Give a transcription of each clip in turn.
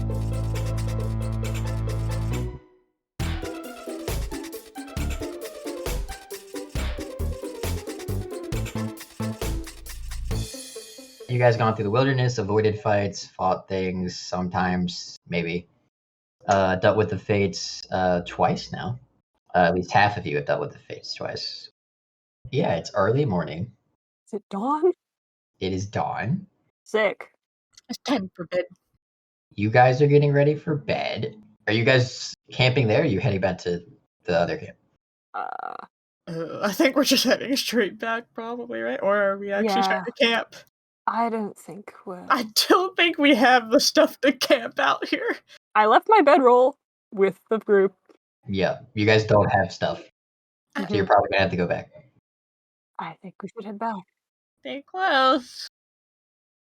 You guys gone through the wilderness, avoided fights, fought things, sometimes, maybe. Dealt with the fates twice now. At least half of you have dealt with the fates twice. Yeah, it's early morning. Is it dawn? It is dawn. Sick. It's time for bed. You guys are getting ready for bed. Are you guys camping there? Or are you heading back to the other camp? I think we're just heading straight back, probably, right? Or are we actually trying to camp? I don't think we're... I don't think we have the stuff to camp out here. I left my bedroll with the group. Yeah, you guys don't have stuff. So you're probably gonna have to go back. I think we should head back. Stay close.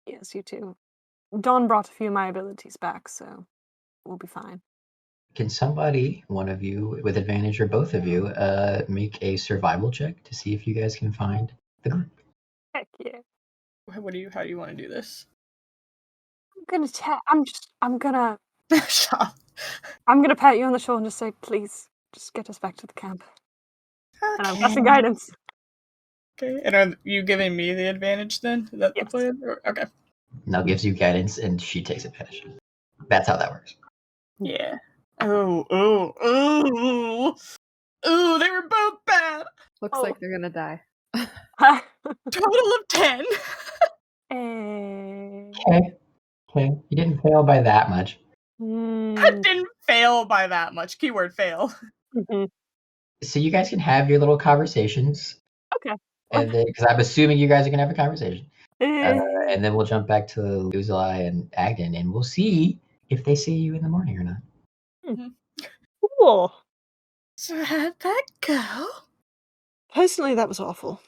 Yes, you too. Dawn brought a few of my abilities back, so we'll be fine. Can somebody, one of you with advantage or both of you, make a survival check to see if you guys can find the group? Heck yeah. How do you want to do this? I'm gonna Stop. I'm gonna pat you on the shoulder and just say, please, just get us back to the camp. Okay. And I'm casting guidance. Okay, and are you giving me the advantage then? Is that the plan? Okay. Nell gives you guidance and she takes advantage. That's how that works. Yeah. They were both bad. Looks like they're gonna die. Total of 10. Okay. You didn't fail by that much. I didn't fail by that much. Keyword fail. So you guys can have your little conversations. Okay. And then, because I'm assuming you guys are gonna have a conversation. And then we'll jump back to Uzalai and Agden, and we'll see if they see you in the morning or not. Cool. So how'd that go? Personally, that was awful.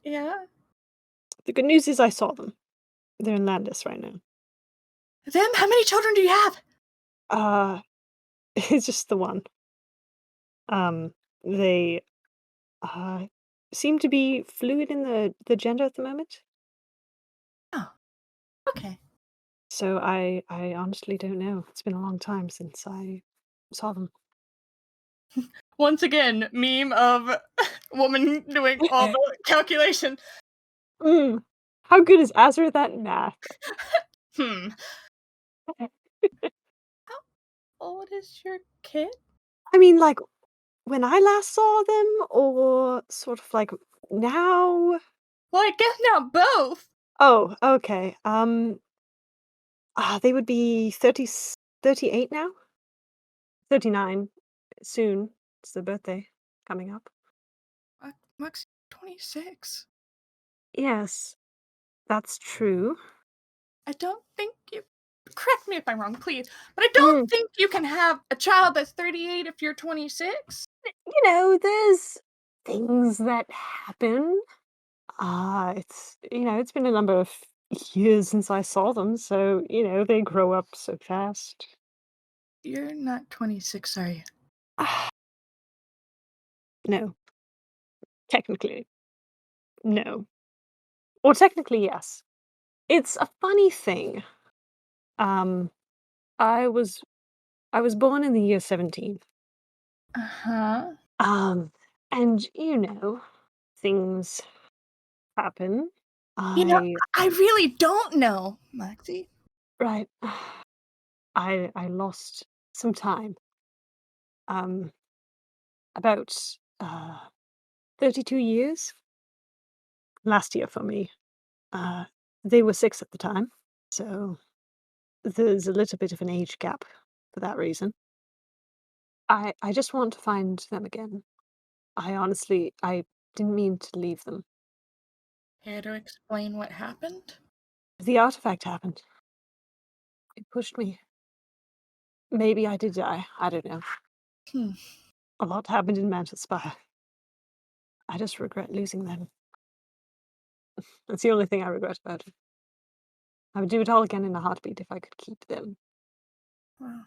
Yeah. The good news is I saw them. They're in Landis right now. Them? How many children do you have? It's just the one. They seem to be fluid in the gender at the moment. Oh. Okay. So I honestly don't know. It's been a long time since I saw them. Once again, meme of woman doing all the calculation. How good is Azra at math? How old is your kid? I mean, like, when I last saw them, or sort of like now? Well, I guess now both. Oh, okay. They would be 38 now? 39 soon. It's their birthday coming up. Max 26. Yes, that's true. I don't think you... Correct me if I'm wrong, please. But I don't think you can have a child that's 38 if you're 26. You know, there's things that happen. It's been a number of years since I saw them, so, they grow up so fast. You're not 26, are you? No. Technically. No. Or technically, yes. It's a funny thing. I was born in the year 17. Uh-huh. And things happen. I really don't know, Maxie. Right. I lost some time. About 32 years. Last year for me. They were 6 at the time, so there's a little bit of an age gap for that reason. I just want to find them again. I didn't mean to leave them. Care to explain what happened? The artifact happened. It pushed me. Maybe I did die. I don't know. A lot happened in Mantle Spire. I just regret losing them. That's the only thing I regret about it. I would do it all again in a heartbeat if I could keep them. Well,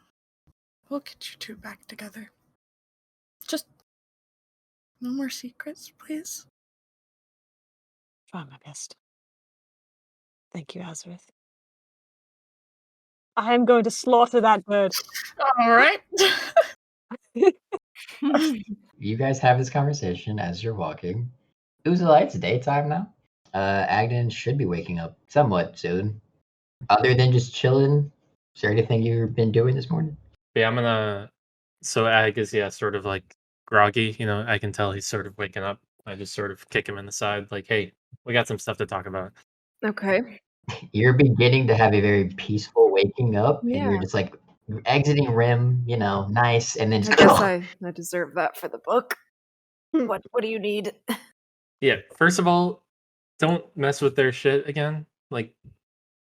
we'll get you two back together. Just no more secrets, please. Try my best. Thank you, Azareth. I am going to slaughter that bird. All right. You guys have this conversation as you're walking. Uzula, it's daytime now. Agden should be waking up somewhat soon. Other than just chilling, is there anything you've been doing this morning? Yeah, I'm gonna. So Ag is sort of like groggy. I can tell he's sort of waking up. I just sort of kick him in the side, like, "Hey, we got some stuff to talk about." Okay. You're beginning to have a very peaceful waking up, and you're Yeah. just like exiting Rim, nice, and then I just guess I deserve that for the book. Hmm. What do you need? Yeah. First of all, don't mess with their shit again. Like,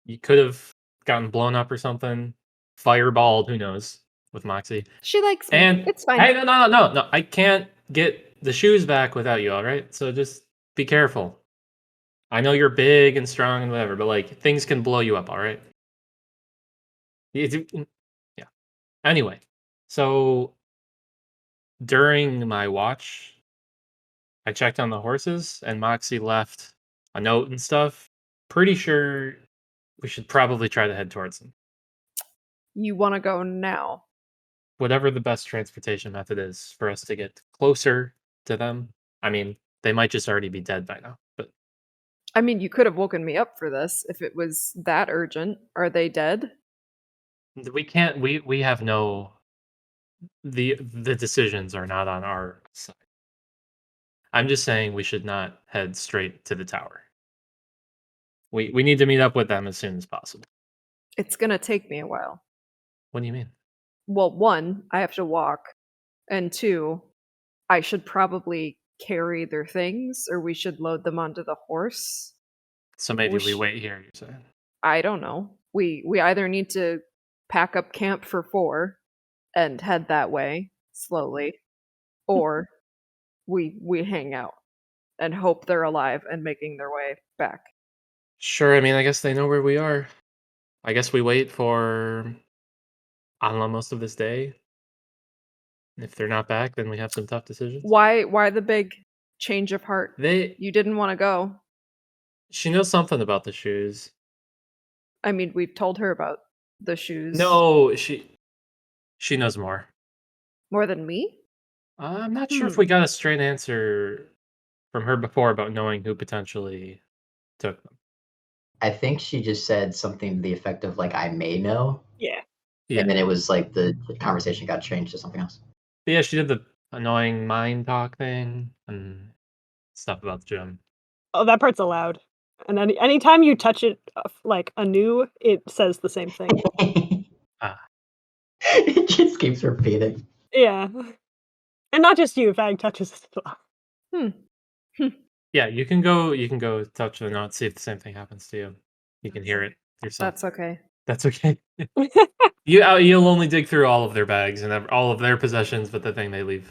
you could have gotten blown up or something, fireballed. Who knows with Moxie? She likes me. And It's fine. hey, no! I can't get the shoes back without you. All right, so just be careful. I know you're big and strong and whatever, but like things can blow you up. All right. Yeah. Anyway, so during my watch, I checked on the horses, and Moxie left a note and stuff. Pretty sure we should probably try to head towards them. You want to go now? Whatever the best transportation method is for us to get closer to them. I mean, they might just already be dead by now, but I mean, you could have woken me up for this if it was that urgent. Are they dead? we can't. We have no. The decisions are not on our side. I'm just saying we should not head straight to the tower. We need to meet up with them as soon as possible. It's gonna take me a while. What do you mean? Well, one, I have to walk, and two, I should probably carry their things, or we should load them onto the horse. So maybe we Whoosh. wait here, you're saying? I don't know. We either need to pack up camp for 4 and head that way slowly, or we hang out and hope they're alive and making their way back. Sure, I mean, I guess they know where we are. I guess we wait for, I don't know, most of this day. If they're not back, then we have some tough decisions. Why the big change of heart? They, You didn't want to go. she knows something about the shoes. I mean, we've told her about the shoes. No, she knows more. More than me? I'm not sure if we got a straight answer from her before about knowing who potentially took them. I think she just said something to the effect of like, "I may know," Yeah. and then it was like the conversation got changed to something else. But yeah, she did the annoying mind talk thing and stuff about the gym. Oh, that part's allowed. And anytime you touch it like anew, it says the same thing. It just keeps repeating. Yeah. And not just you, Fag touches it as well. Yeah, you can go touch the note, see if the same thing happens to you. You can hear it yourself. That's okay. That's okay. You'll only dig through all of their bags and all of their possessions, but the thing they leave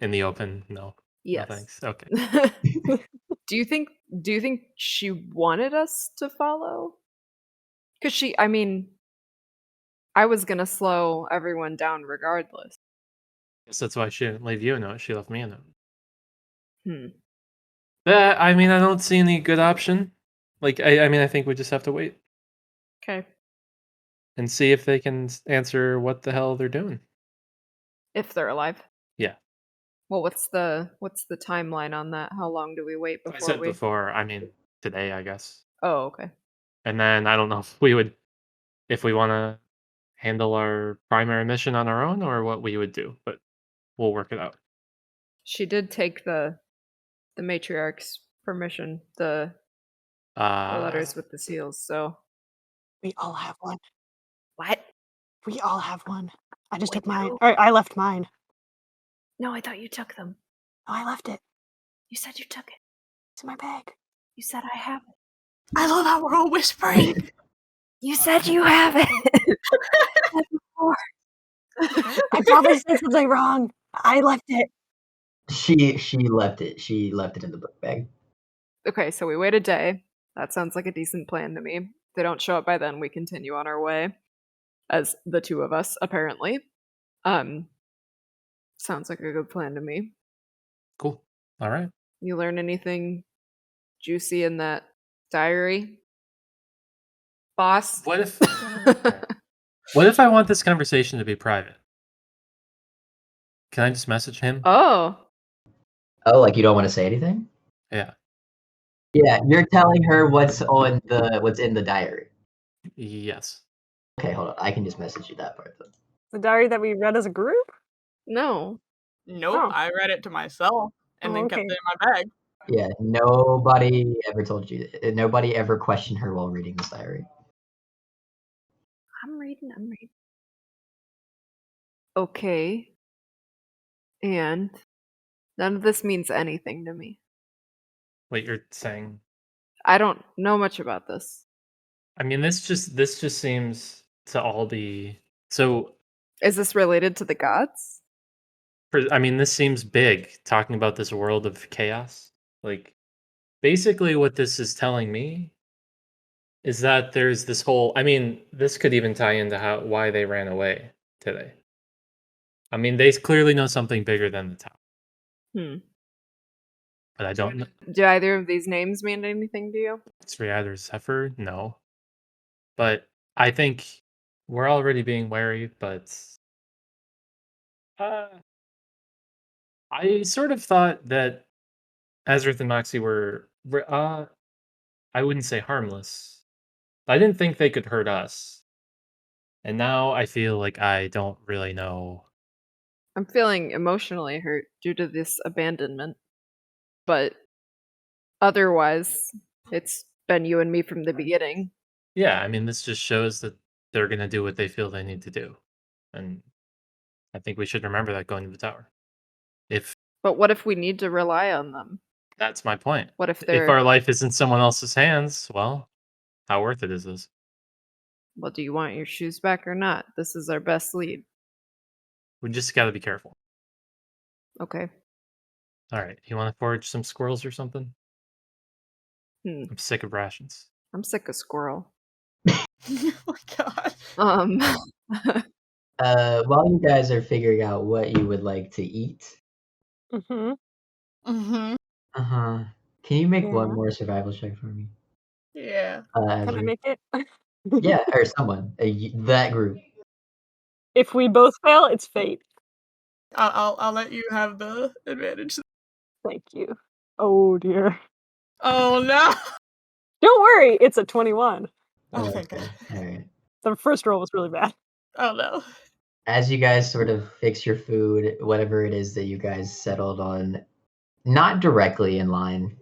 in the open, no. Yes. No thanks. Okay. Do you think she wanted us to follow? Because I mean, I was gonna slow everyone down regardless. Guess that's why she didn't leave you a note. She left me a note. Hmm. I mean, I don't see any good option. Like, I mean, I think we just have to wait Okay. and see if they can answer what the hell they're doing. If they're alive. Yeah. Well, what's the timeline on that? How long do we wait before I said we? before, I mean, today, I guess. Oh, okay. And then I don't know if we want to handle our primary mission on our own or what we would do, but we'll work it out. She did take the matriarch's permission, the letters with the seals. So We all have one. what? We all have one. I just We took mine. do? Or I left mine. No, I thought you took them. Oh, I left it. You said you took it. It's in my bag. You said I have it. I love how we're all whispering. You said you have it. I probably said something wrong. I left it. She left it. She left it in the book bag. Okay, so we wait a day. That sounds like a decent plan to me. If they don't show up by then, we continue on our way. As the two of us, apparently. Sounds like a good plan to me. Cool. All right. You learn anything juicy in that diary? Boss. What if what if I want this conversation to be private? Can I just message him? Oh. Oh, like you don't want to say anything? Yeah. Yeah, you're telling her what's in the diary. Yes. Okay, hold on. I can just message you that part then. The diary that we read as a group? No. Nope, Oh. I read it to myself and Oh, then kept okay. it in my bag. Yeah, nobody ever told you. Nobody ever questioned her while reading this diary. I'm reading. Okay. And none of this means anything to me. Wait, you're saying? I don't know much about this. I mean, this just seems to all be so. Is this related to the gods? I mean, this seems big. Talking about this world of chaos, like basically, what this is telling me is that there's this whole. I mean, this could even tie into why they ran away today. I mean, they clearly know something bigger than the tower. But I don't know. Do either of these names mean anything to you? It's either Zephyr, no. But I think we're already being wary, but I sort of thought that Azrith and Moxie were I wouldn't say harmless. I didn't think they could hurt us. And now I feel like I don't really know. I'm feeling emotionally hurt due to this abandonment. But otherwise, it's been you and me from the beginning. Yeah, I mean, this just shows that they're going to do what they feel they need to do. And I think we should remember that going to the tower. But what if we need to rely on them? That's my point. What if If our life is in someone else's hands, well, how worth it is this? Well, do you want your shoes back or not? This is our best lead. We just got to be careful. Okay. All right. You want to forage some squirrels or something? I'm sick of rations. I'm sick of squirrel. Oh my god. While you guys are figuring out what you would like to eat, Mm-hmm. can you make one Yeah. more survival check for me? Yeah. Can I Azrith? make it? Yeah, or someone. That group. If we both fail, it's fate. I'll let you have the advantage. Thank you. Oh dear. Oh no. Don't worry, it's a 21. Oh, thank God. All right. The first roll was really bad. Oh no. As you guys sort of fix your food, whatever it is that you guys settled on, not directly in line,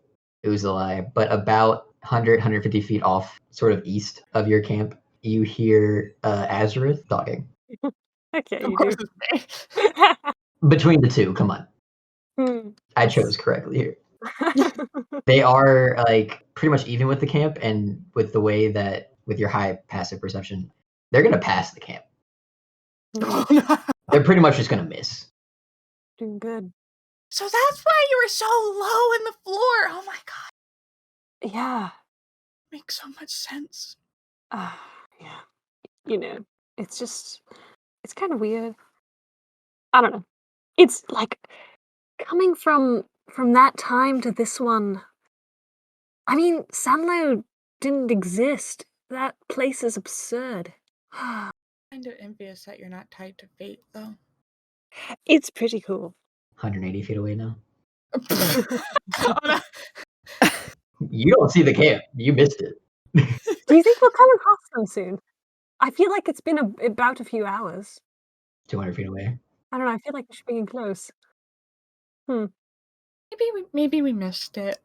Uzalai, but about 150 feet off, sort of east of your camp, you hear Azareth talking. Okay, Of you course do. it's me. Between the two, come on. I chose correctly here. They are like pretty much even with the camp, and with the way that with your high passive perception, they're gonna pass the camp. Oh, no. They're pretty much just gonna miss. Doing good. So that's why you were so low in the floor. Oh my god. Yeah. Makes so much sense. Yeah. You know, it's kind of weird. I don't know. It's like coming from that time to this one. I mean, Sanlo didn't exist. That place is absurd. Kind of envious that you're not tied to fate, though. It's pretty cool. 180 feet away now. Oh, no. You don't see the camp. You missed it. Do you think we'll come across them soon? I feel like it's been about a few hours. 200 feet away. I don't know. I feel like we should be getting close. Maybe we missed it.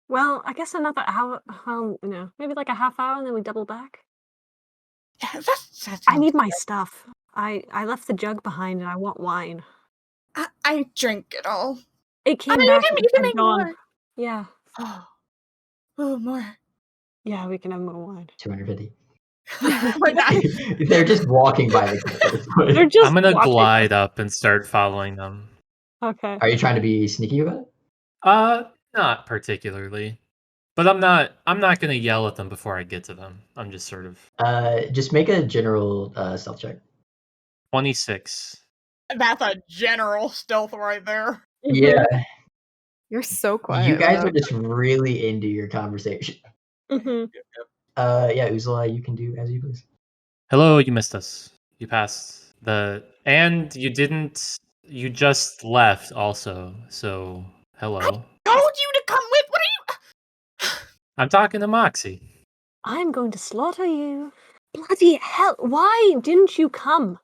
Well, I guess another hour. Well, maybe like a half hour, and then we double back. Yeah, that I need my stuff. I left the jug behind, and I want wine. I drink it all. It came mean, back. you can make gone. more. Yeah. Oh, more. Yeah, we can have more wine. 250. We're not. They're just walking by the camp. They're just. I'm gonna watching glide up and start following them. Okay. Are you trying to be sneaky about it? Not particularly. But I'm not gonna yell at them before I get to them. I'm just sort of Just make a general stealth check. 26. That's a general stealth right there. Yeah. You're so quiet. You guys are without- just really into your conversation. Mm-hmm. Yeah, Uzula, you can do as you please. Hello, you missed us. You passed and you didn't. You just left also. So hello. Told you to come with. What are you? I'm talking to Moxie. I'm going to slaughter you. Bloody hell! Why didn't you come?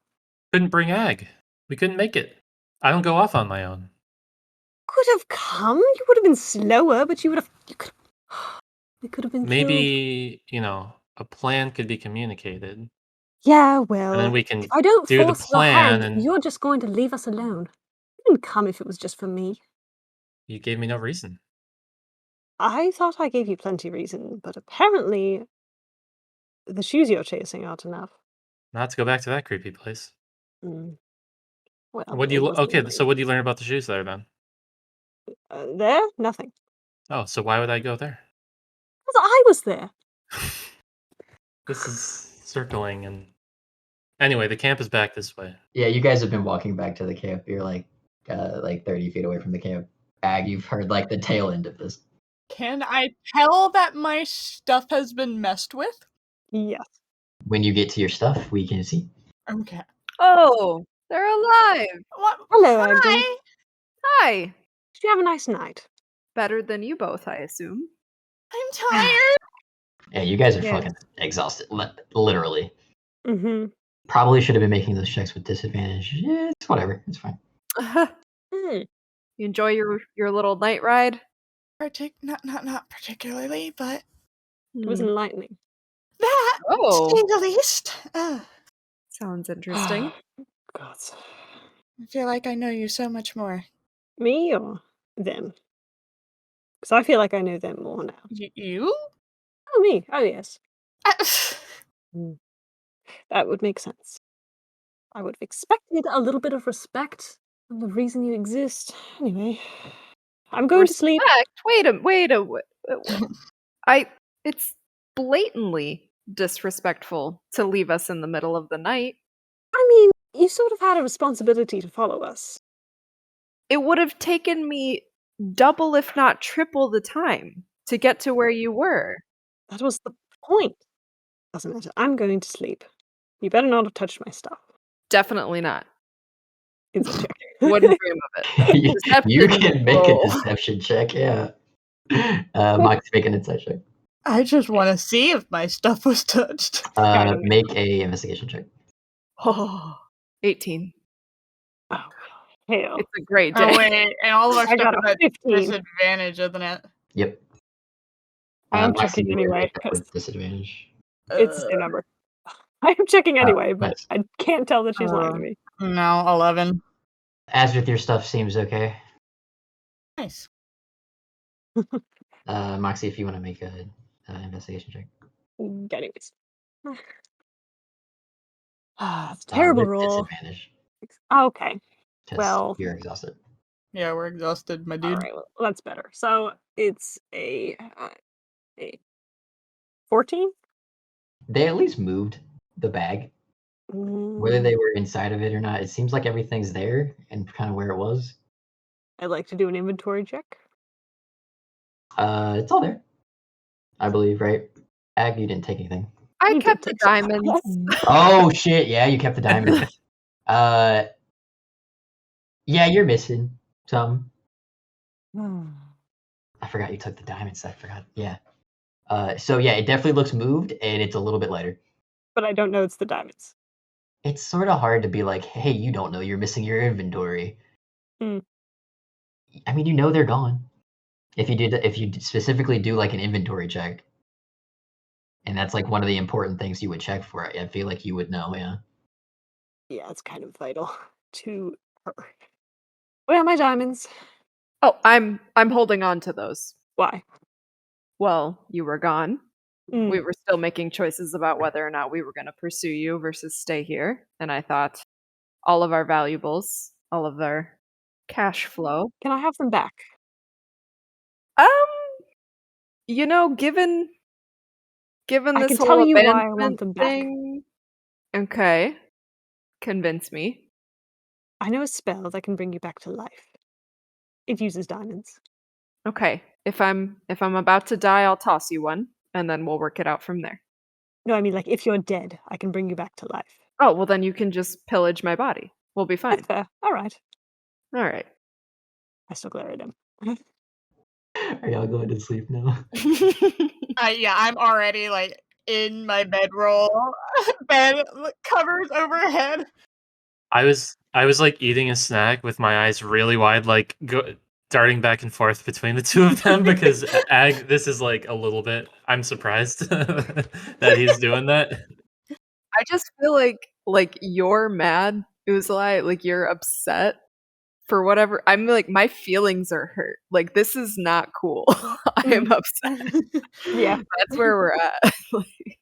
Couldn't bring Ag. We couldn't make it. I don't go off on my own. Could have come. You would have been slower, but you would have. You could have been killed. Maybe, a plan could be communicated. Yeah, And well, then we can if I don't do the force your plan hand, and you're just going to leave us alone. You didn't come if it was just for me. you gave me no reason. I thought I gave you plenty reason, but apparently the shoes you're chasing aren't enough. Not to go back to that creepy place. Mm. Well, What do it you wasn't okay, nice. so what do you learn about the shoes there then? There? Nothing. Oh, so why would I go there? Because I was there. This is circling and anyway, the camp is back this way. Yeah, you guys have been walking back to the camp. You're like 30 feet away from the camp. Ag, you've heard like the tail end of this. Can I tell that my stuff has been messed with? Yes. When you get to your stuff, we can see. Okay. Oh, they're alive. What? Hello, Agden. Hi. Hi. Did you have a nice night? Better than you both, I assume. I'm tired. Yeah, you guys are Yeah. fucking exhausted. Literally. Mm-hmm. Probably should have been making those checks with disadvantage. Yeah, it's whatever. It's fine. You enjoy your little night ride? Not particularly, but It was enlightening. that, Oh. to say the least. Sounds interesting. God. I feel like I know you so much more. Me or them? Because I feel like I know them more now. You? Oh, me. Oh, yes. That would make sense. I would have expected a little bit of respect and the reason you exist. Anyway, I'm going to sleep. Wait a it's blatantly disrespectful to leave us in the middle of the night. I mean, you sort of had a responsibility to follow us. It would have taken me double, if not triple, the time to get to where you were. That was the point. Doesn't matter. I'm going to sleep. You better not have touched my stuff. Definitely not. Insight check. Wouldn't dream of it. you Deception can make roll. a deception check, yeah. Moxie, make an insight check. I just want to see if my stuff was touched. Make a investigation check. Oh, 18. Oh, hell. It's a great day. Oh wait, and all of our I stuff got is a at 15. disadvantage, isn't it? Yep. I am Moxie, checking you can anyway, make that because with disadvantage. it's the same number. I am checking anyway, but nice. I can't tell that she's lying to me. No, 11. As with your stuff seems okay. Nice. Moxie, if you want to make a investigation check. Anyways. It's a terrible With roll. disadvantage. Okay. 'Cause Well. you're exhausted. Yeah, we're exhausted, my dude. Alright, well, that's better. So it's a 14? They at least moved the bag. Whether they were inside of it or not, it seems like everything's there and kind of where it was. I'd like to do an inventory check. It's all there. I believe, right? Ag, you didn't take anything. I You kept did the take some. diamonds. Oh shit, yeah, you kept the diamond. Yeah, you're missing some. I forgot you took the diamonds. I forgot. Yeah. So yeah, it definitely looks moved and it's a little bit lighter. But I don't know it's the diamonds. It's sort of hard to be like, hey, you don't know you're missing your inventory. Hmm. I mean, they're gone. If you specifically do like an inventory check, and that's like one of the important things you would check for, I feel like you would know, yeah. Yeah, it's kind of vital to her. Where are my diamonds? Oh, I'm holding on to those. Why? Well, you were gone. Mm. We were still making choices about whether or not we were going to pursue you versus stay here. And I thought all of our valuables, all of our cash flow. Can I have them back? Given I this can whole tell you why I abandonment want them back. thing. Okay. Convince me. I know a spell that can bring you back to life. It uses diamonds. Okay. If I'm about to die, I'll toss you one. and then we'll work it out from there. No, I mean, like, if you're dead, I can bring you back to life. Oh, well, then you can just pillage my body. We'll be fine. That's fair. All right. All right. I still glare at him. Are y'all going to sleep now? Yeah, I'm already like in my bedroll, bed covers overhead. I was like eating a snack with my eyes really wide, like darting back and forth between the two of them because Ag, this is like a little bit. I'm surprised that he's doing that. I just feel like you're mad, Uzalai, like you're upset for whatever. I'm like, my feelings are hurt. Like, this is not cool. I am upset. Yeah. That's where we're at. Like,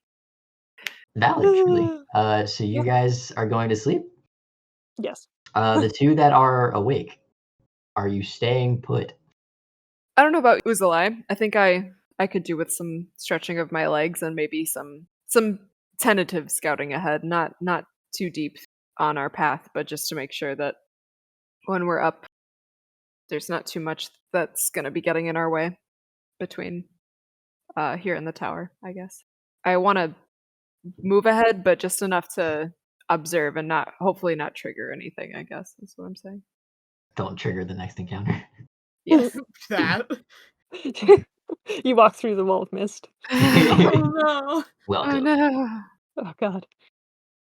Valid, truly. So you guys are going to sleep? Yes. The two that are awake, are you staying put? I don't know about Uzalai. I think I could do with some stretching of my legs and maybe some tentative scouting ahead. Not too deep on our path, but just to make sure that when we're up, there's not too much that's going to be getting in our way between here and the tower, I guess. I want to move ahead, but just enough to observe and hopefully not trigger anything, I guess, is what I'm saying. Don't trigger the next encounter. Yes. That. You walk through the wall of mist. Oh no. Welcome. Oh no. Oh, God.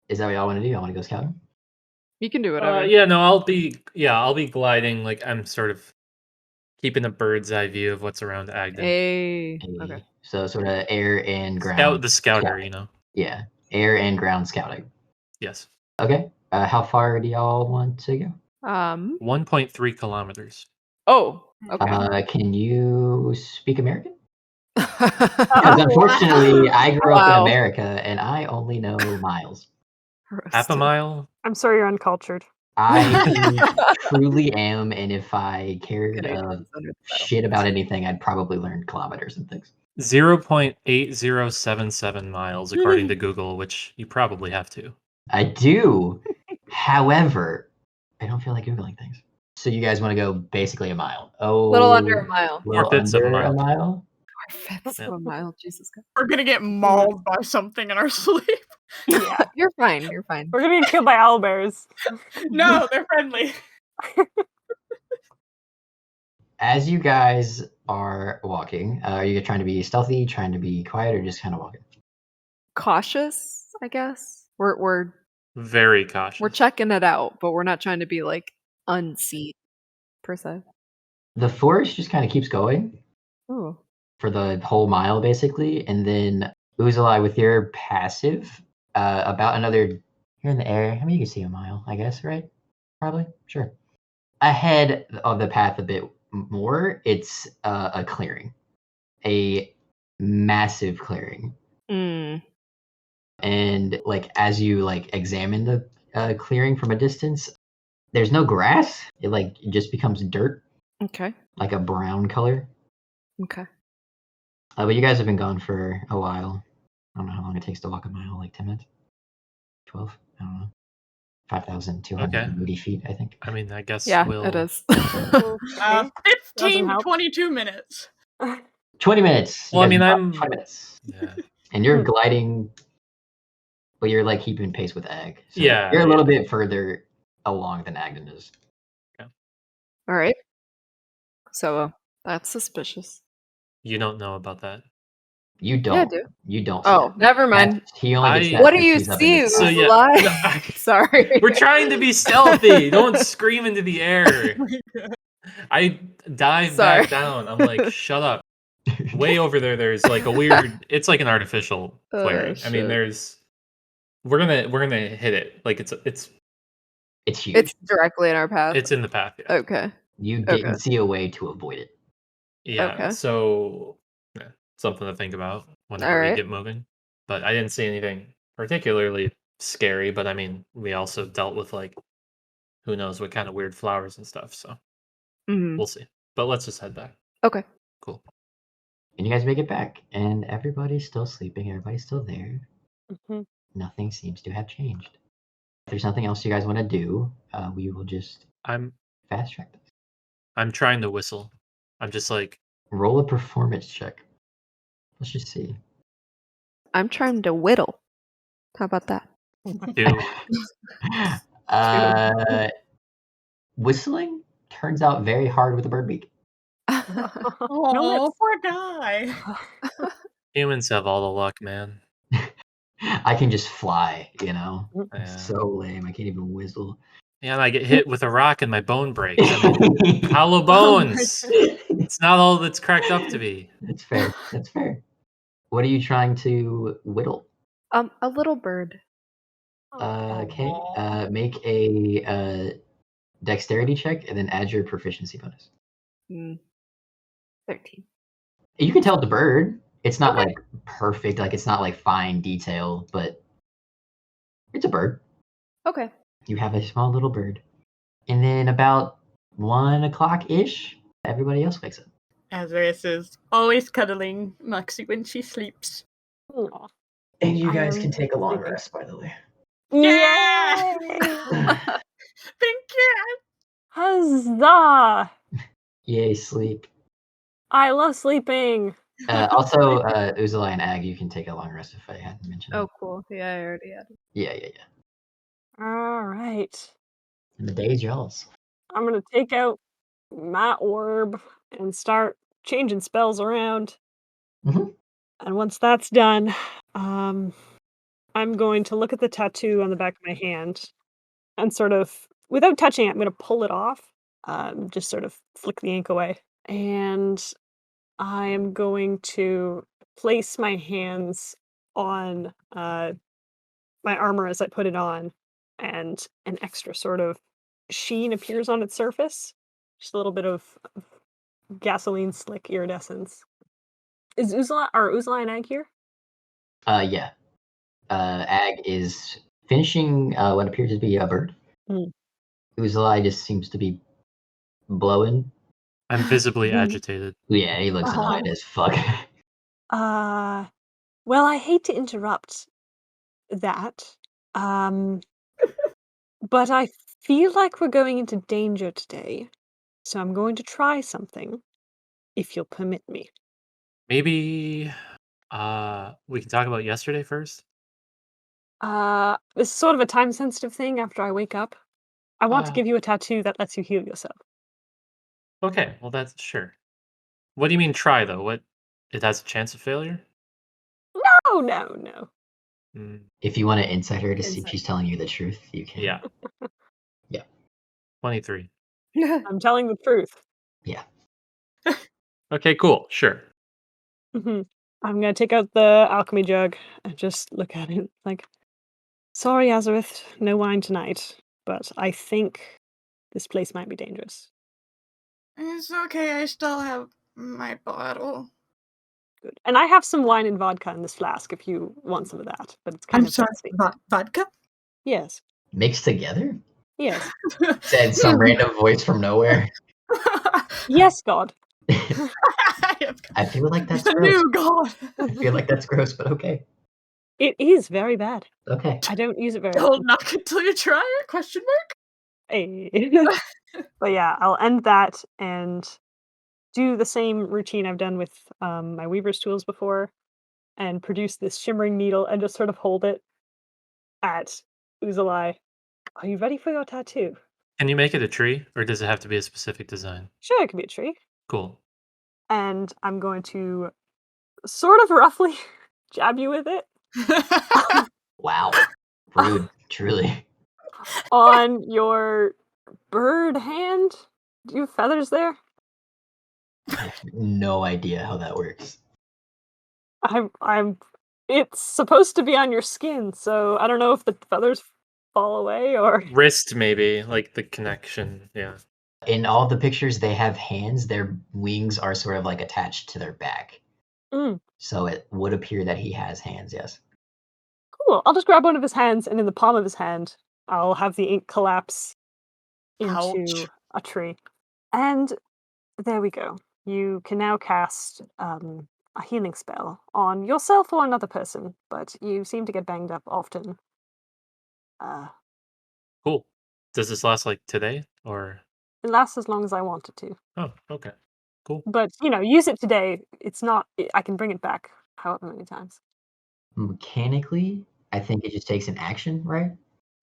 Is that what y'all want to do? Y'all want to go scouting? You can do whatever. Yeah, no, I'll be gliding. Like I'm sort of keeping a bird's eye view of what's around Agden. Hey. Okay. So sort of air and ground. The scouter, scouting. you know. Yeah, air and ground scouting. Yes. Okay. How far do y'all want to go? 1.3 kilometers. Oh. Okay. Can you speak American? Because unfortunately, I grew up in America and I only know miles. Half a mile. I'm sorry you're uncultured. I truly am, and if I cared Canadians under the shit about anything, I'd probably learn kilometers and things. 0.8077 miles, according to Google, which you probably have to. I do. However, I don't feel like Googling things. So you guys want to go basically a mile? Oh, little under a mile. Little Four-fifths of a under mile. a mile? 4/5 of a mile. Jesus God. We're gonna get mauled by something in our sleep. Yeah. You're fine. You're fine. We're gonna get killed by owlbears. No, they're friendly. As As you guys are walking, are you trying to be stealthy, trying to be quiet, or just kind of walking? cautious, I guess. We're Very cautious. we're checking it out, but we're not trying to be like unseen per se. The forest just kind of keeps going Ooh. for the whole mile, basically, and then Uzalai, with your passive, about another. You're in the air. I mean, you can see a mile, I guess, right? Probably, sure. Ahead of the path a bit more, it's a clearing, a massive clearing. Mm. And like as you like examine the clearing from a distance, there's no grass. It just becomes dirt, Okay. like a brown color. Okay. But you guys have been gone for a while. I don't know how long it takes to walk a mile, like 10 minutes, 12. I don't know. 5,280 feet, I think. I mean, I guess Yeah, we'll. it is. 15 to help. 22 minutes. 20 minutes. You Well, I guys mean, have I'm. 20 minutes. Yeah. And you're gliding, but you're like keeping pace with Ag. So Yeah, you're a little yeah. bit further along than Agden is. All right. So that's suspicious. You don't know about that. You don't. Yeah, I do. You don't. see Oh, that. never mind. He only gets I- that. What do if you he's up in the see? sky. So, yeah. Lie? No, Sorry. We're trying to be stealthy. Don't scream into the air. I dive Sorry. back down. I'm like, shut up. Way over there, there's like a weird. It's like an artificial clearing. I mean, shit. there's. We're gonna hit it. Like it's It's huge. It's directly in our path. it's in the path. Yeah. Okay. You didn't okay. see a way to avoid it. Yeah. Okay. So, yeah, something to think about whenever All we right. get moving. But I didn't see anything particularly scary. But I mean, we also dealt with like, who knows what kind of weird flowers and stuff. So Mhm. we'll see. But let's just head back. Okay. Cool. And you guys make it back, and everybody's still sleeping. Everybody's still there. Mhm. Nothing seems to have changed. If there's nothing else you guys want to do, we will just I'm fast track this. trying to whistle. I'm just like, Roll a performance check. Let's just see. I'm trying to whittle. How about that? Do Whistling turns out very hard with a bird beak. Oh, poor guy. humans have all the luck, man? I can just fly, you know? Yeah. So lame. I can't even whistle. Yeah, and I get hit with a rock and my bone breaks. I mean, hollow bones. It's not all that's cracked up to be. That's fair. That's fair. What are you trying to whittle? A little bird. Okay. Aw. Make a dexterity check and then add your proficiency bonus. 13. You can tell the bird. It's not Okay. like perfect, like it's not like fine detail, but it's a bird. Okay. You have a small little bird. And then about 1 o'clock ish, everybody else wakes up. Azareth is always cuddling Moxie when she sleeps. Aw. And you I guys am can take a long sleeping. rest, by the way. Yeah! Yay! Thank you. Huzzah! Yay, sleep. I love sleeping. Also, Uzalai and Ag, you can take a long rest if I hadn't mentioned Oh, that. cool. Yeah, I already had it. Yeah. All right. And the day's y'all's. I'm gonna take out my orb and start changing spells around. Mhm. And once that's done, I'm going to look at the tattoo on the back of my hand and sort of, without touching it, I'm gonna pull it off. Just sort of flick the ink away. And I am going to place my hands on my armor as I put it on, and an extra sort of sheen appears on its surface. Just a little bit of gasoline slick iridescence. Is Uzla and Ag here? Yeah. Ag is finishing what appears to be a bird. Mm. Uzalai just seems to be blowing. I'm visibly agitated. Yeah, he looks Uh-huh. annoyed as fuck. Well, I hate to interrupt that, but I feel like we're going into danger today, so I'm going to try something, if you'll permit me. Maybe we can talk about yesterday first. This is sort of a time-sensitive thing after I wake up. I want to Uh, give you a tattoo that lets you heal yourself. okay, well that's sure. What do you mean try though? What it has a chance of failure? Oh, no. Mm, If you want to insight her to see if Insight. she's telling you the truth, you can. yeah. Yeah. 23. I'm telling the truth. Yeah. Okay, cool. Sure. I'm gonna take out the alchemy jug and just look at it like, sorry, Azareth, no wine tonight, but I think this place might be dangerous. It's okay, I still have my bottle. Good. And I have some wine and vodka in this flask if you want some of that, but it's kind I'm of sorry, dusty. vodka? Yes. Mixed together? Yes. Said some random voice from nowhere. Yes, God. I feel like that's It's a gross. new god. I feel like that's gross, but okay. It is very bad. Okay. I don't use it very Don't often. knock until you try it? Question mark? Hey. But yeah, I'll end that and do the same routine I've done with my weaver's tools before and produce this shimmering needle and just sort of hold it at Uzalai. Are you ready for your tattoo? Can you make it a tree or does it have to be a specific design? Sure, it could be a tree. Cool. And I'm going to sort of roughly jab you with it Wow. Rude, truly. on your bird hand. Do you have feathers there? I have no idea how that works. I'm it's supposed to be on your skin, so I don't know if the feathers fall away or Wrist maybe, like the connection. Yeah. In all the pictures, they have hands. Their wings are sort of like attached to their back. Mm, So it would appear that he has hands, yes. cool. I'll just grab one of his hands and in the palm of his hand, I'll have the ink collapse into Ouch. a tree. And there we go. You can now cast a healing spell on yourself or another person, but you seem to get banged up often. Cool. Does this last like today or It lasts as long as I want it to. oh, okay. Cool. But, use it today. It's not I can bring it back however many times. Mechanically, I think it just takes an action, right?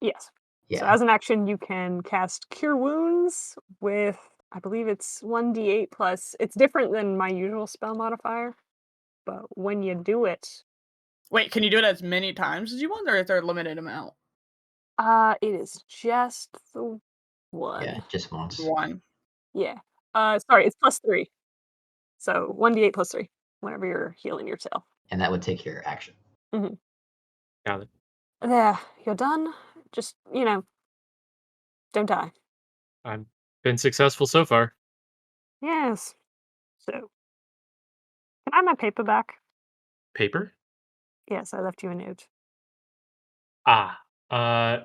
Yes. So Yeah. as an action, you can cast Cure Wounds with, I believe it's 1d8 plus. It's different than my usual spell modifier, but when you do it, Wait, can you do it as many times as you want, or is there a limited amount? it is just the one. Yeah, just once. One. Yeah. Sorry, it's +3. So 1d8 plus 3 whenever you're healing yourself. And that would take your action. Got it. There, you're done. Just, don't die. I've been successful so far. Yes. So, can I have my paper back? Paper? Yes, I left you a note.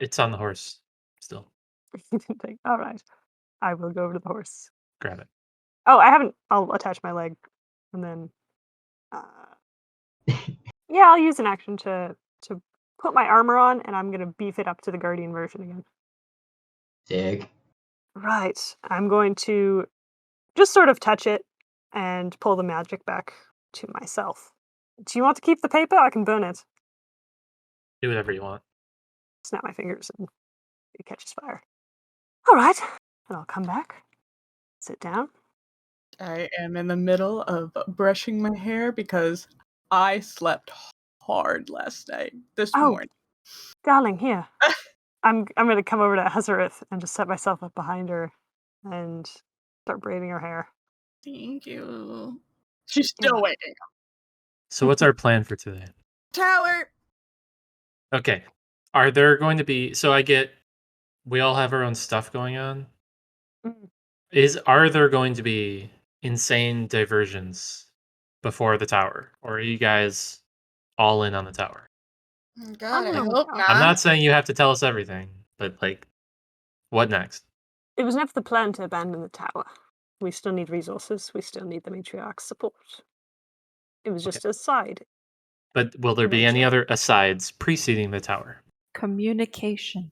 It's on the horse still. You didn't take. All right. I will go over to the horse. Grab it. Oh, I haven't. I'll attach my leg, and then, yeah, I'll use an action to put my armor on, and I'm gonna beef it up to the guardian version again. Dig. Right. I'm going to just sort of touch it and pull the magic back to myself. Do you want to keep the paper? I can burn it. Do whatever you want. Snap my fingers and it catches fire. All right. And I'll come back, sit down. I am in the middle of brushing my hair because I slept hard last night. This Oh. morning. Darling, here. I'm gonna come over to Azareth and just set myself up behind her and start braiding her hair. Thank you. She's still waiting. So what's our plan for today? Tower. Okay. Are there going to be we all have our own stuff going on? Mm. Are there going to be insane diversions before the tower? Or are you guys all in on the tower? God, I I'm hope not. not. I'm not saying you have to tell us everything, but what next? It was never the plan to abandon the tower. We still need resources. We still need the matriarch's support. It was just a side. But will there be any other asides preceding the tower? Communication.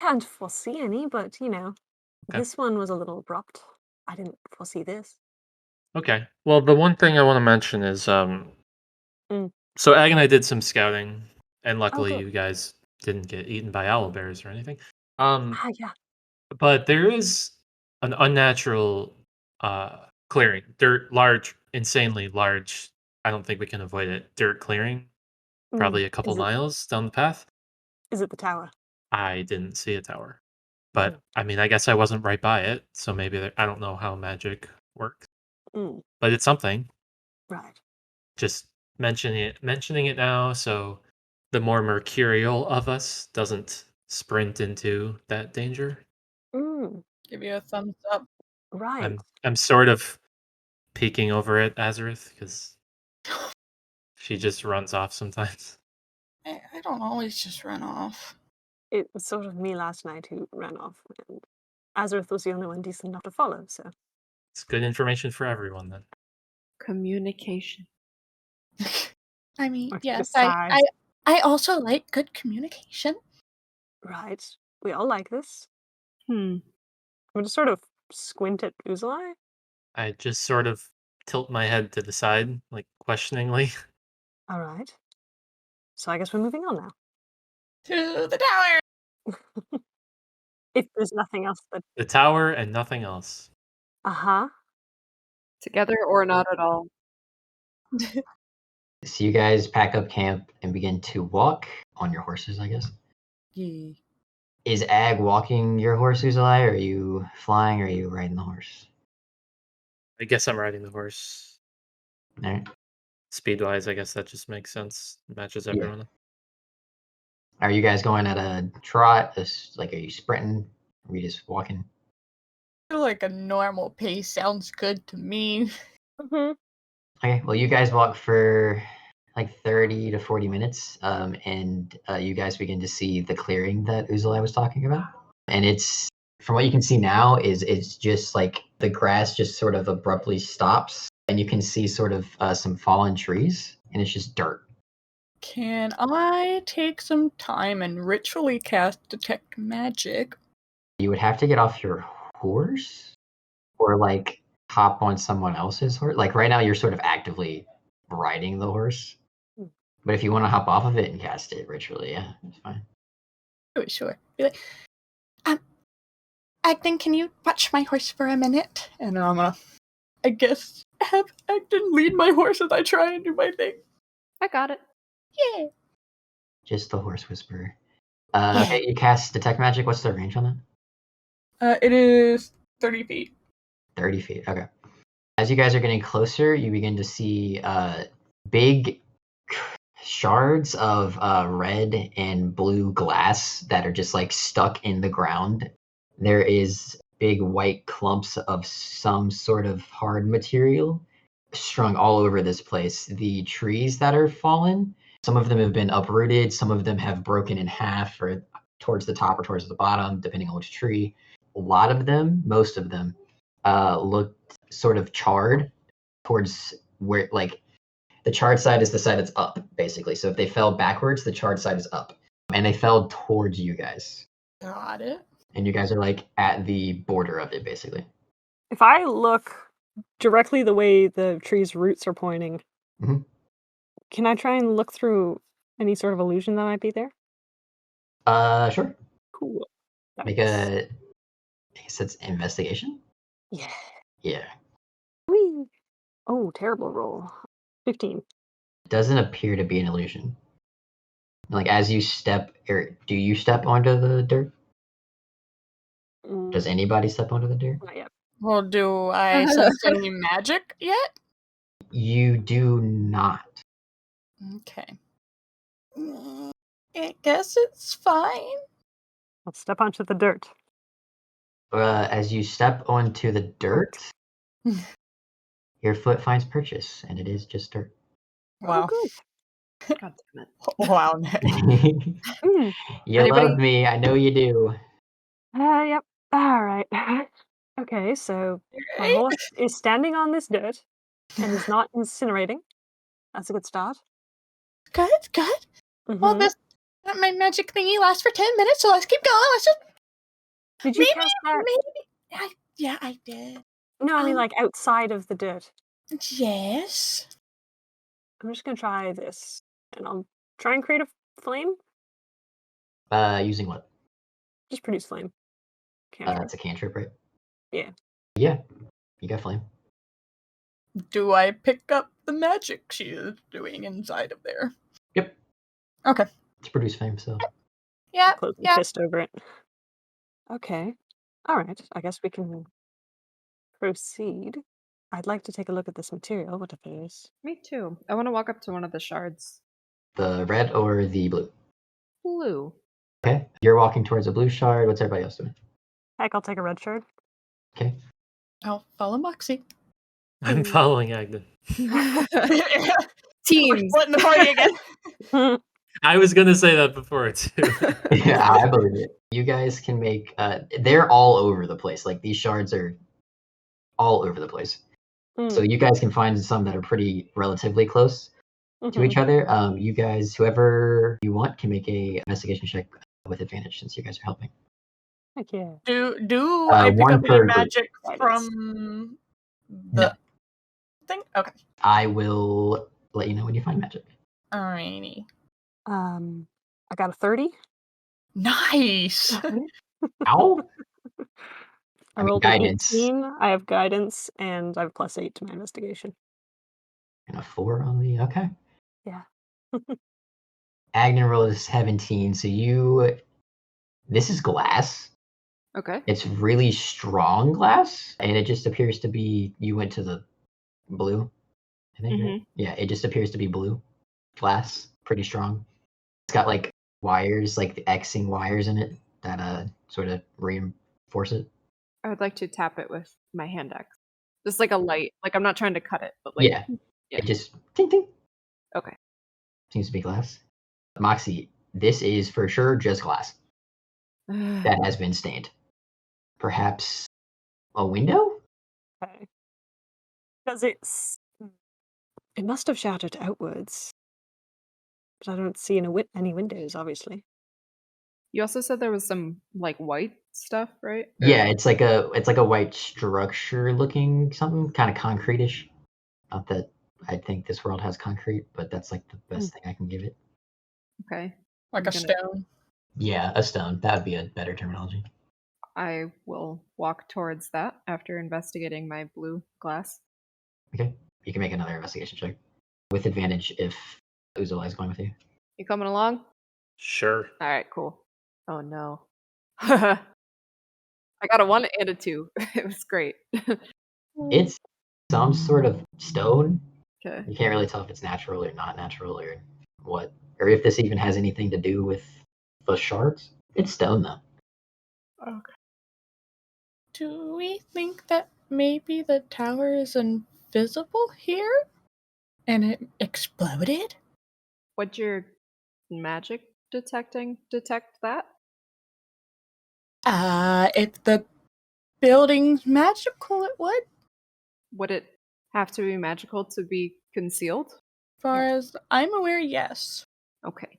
Can't foresee any, but Okay. this one was a little abrupt. I didn't foresee this. Okay. Well, the one thing I want to mention is so Ag and I did some scouting, and luckily good. you guys didn't get eaten by owlbears or anything. Yeah. But there is an unnatural clearing. Large, insanely large. I don't think we can avoid it. Dirt clearing, probably a couple miles down the path. Is it the tower? I didn't see a tower. But I mean, I guess I wasn't right by it, so maybe I don't know how magic works. But it's something. Right. Just mentioning it now, so the more mercurial of us doesn't sprint into that danger. Give you a thumbs up. Right. I'm sort of peeking over at Azareth because she just runs off sometimes. I don't always just run off. It was sort of me last night who ran off, and Azareth was the only one decent enough to follow, so. It's good information for everyone then. Communication. I mean, Or yes, besides. I also like good communication. Right. We all like this. Hmm. I'm just sort of squint at Uzalai. I just sort of tilt my head to the side, like questioningly. All right. So I guess we're moving on now. To the tower. If there's nothing else that. The tower and nothing else. Uh-huh. Together or not at all. So you guys pack up camp and begin to walk on your horses, I guess. Yeah. Is Ag walking your horse, Uzalai, or are you flying, or are you riding the horse? I guess I'm riding the horse. All right. Speed-wise, I guess that just makes sense. Matches everyone. Are you guys going at a trot? Are you sprinting? Are we just walking? I feel like a normal pace sounds good to me. Okay, well, you guys walk for like 30 to 40 minutes, and you guys begin to see the clearing that Uzalai was talking about. And it's, from what you can see now, it's just like the grass just sort of abruptly stops, and you can see sort of some fallen trees, and it's just dirt. Can I take some time and ritually cast Detect Magic? You would have to get off your horse, or like hop on someone else's horse. Like right now, you're sort of actively riding the horse. But if you want to hop off of it and cast it ritually, yeah, it's fine. Sure. Be like, Agden, can you watch my horse for a minute? And I'm gonna, I guess, have Agden lead my horse as I try and do my thing. I got it. Yeah. Just the horse whisperer. Okay, you cast detect magic. What's the range on that? It is 30 feet. 30 feet. Okay. As you guys are getting closer, you begin to see big shards of red and blue glass that are just like stuck in the ground. There is big white clumps of some sort of hard material strung all over this place. The trees that are fallen, some of them have been uprooted, some of them have broken in half or towards the top or towards the bottom, depending on which tree. A lot of them, most of them, look sort of charred towards where, like, the charred side is the side that's up, basically. So if they fell backwards, the charred side is up. And they fell towards you guys. Got it. And you guys are like at the border of it, basically. If I look directly the way the tree's roots are pointing, Mhm. can I try and look through any sort of illusion that might be there? Sure. Cool. Make a, I guess it's investigation? Yeah. Yeah. Whee! Oh, terrible roll. 15. It doesn't appear to be an illusion. Like, as you step, or do you step onto the dirt? Does anybody step onto the dirt? Not yet. Well, do I sense any magic yet? You do not. Okay. I guess it's fine. Let's step onto the dirt. As you step onto the dirt, your foot finds purchase, and it is just dirt. Wow. Oh, God damn it. Wow. good. Mm. You Anybody- love me. I know you do. Yep. All right. Okay, so my horse is standing on this dirt and is not incinerating. That's a good start. Good, good. Well, Mhm. this my magic thingy lasts for 10 minutes, so let's keep going. Let's just Did you maybe- cast that? yeah, I did. No, I mean um, like outside of the dirt. Yes. I'm just gonna try this, and I'll try and create a flame. Using what? Just produce flame. Cantrip. It's a cantrip, right? Yeah. Yeah. You got flame. Do I pick up the magic she is doing inside of there? Yep. Okay. It's produce flame, so. Yeah. Close the Yeah. fist over it. Okay. All right. I guess we can proceed. I'd like to take a look at this material, what it is. Me too. I want to walk up to one of the shards. The red or the blue? Blue. Okay. You're walking towards a blue shard. What's everybody else doing? Heck, I'll take a red shard. Okay. I'll follow Moxie. I'm following Agden. We're Teams. splitting the party again. I was gonna say that before too. Yeah, I believe it. You guys can make. They're all over the place. Like, these shards are all over the place. So you guys can find some that are pretty relatively close to each other. You guys, whoever you want, can make a investigation check with advantage since you guys are helping. Heck yeah. Do I pick one up per any group. magic Guidance. from the No. thing? Okay. I will let you know when you find magic. Alrighty. I got a 30. Nice. Ow! I mean, rolled guidance. an 18. I have guidance, and I have +8 to my investigation. And a 4 on the. Okay. Yeah. Agnen rolled a 17. So you. This is glass. Okay. It's really strong glass, and it just appears to be. You went to the blue, I think, right? Yeah, it just appears to be blue glass, pretty strong. It's got like wires, like the Xing wires in it that sort of reinforce it. I would like to tap it with my hand axe. Just like a light. Like I'm not trying to cut it, but like Yeah, yeah. it just ting ting. Okay. Seems to be glass. Moxie, this is for sure just glass that has been stained. Perhaps a window? Okay. Because it must have shattered outwards. But I don't see any windows, obviously. You also said there was some like white stuff, right? Or, Yeah, it's like a white structure looking something, kind of concrete-ish. Not that I think this world has concrete, but that's like the best thing I can give it. Okay. Like I'm a gonna- stone. Yeah, a stone. That would be a better terminology. I will walk towards that after investigating my blue glass. Okay. You can make another investigation check with advantage if Uzula is going with you. You coming along? Sure. All right, cool. Oh no. I got a 1 and a 2. It was great. It's some sort of stone. Okay. You can't really tell if it's natural or not natural or what, or if this even has anything to do with the shards. It's stone though. Okay. Do we think that maybe the tower is invisible here? And it exploded? Would your magic detecting detect that? If the building's magical, it would. Would it have to be magical to be concealed? As far as I'm aware, yes. Okay.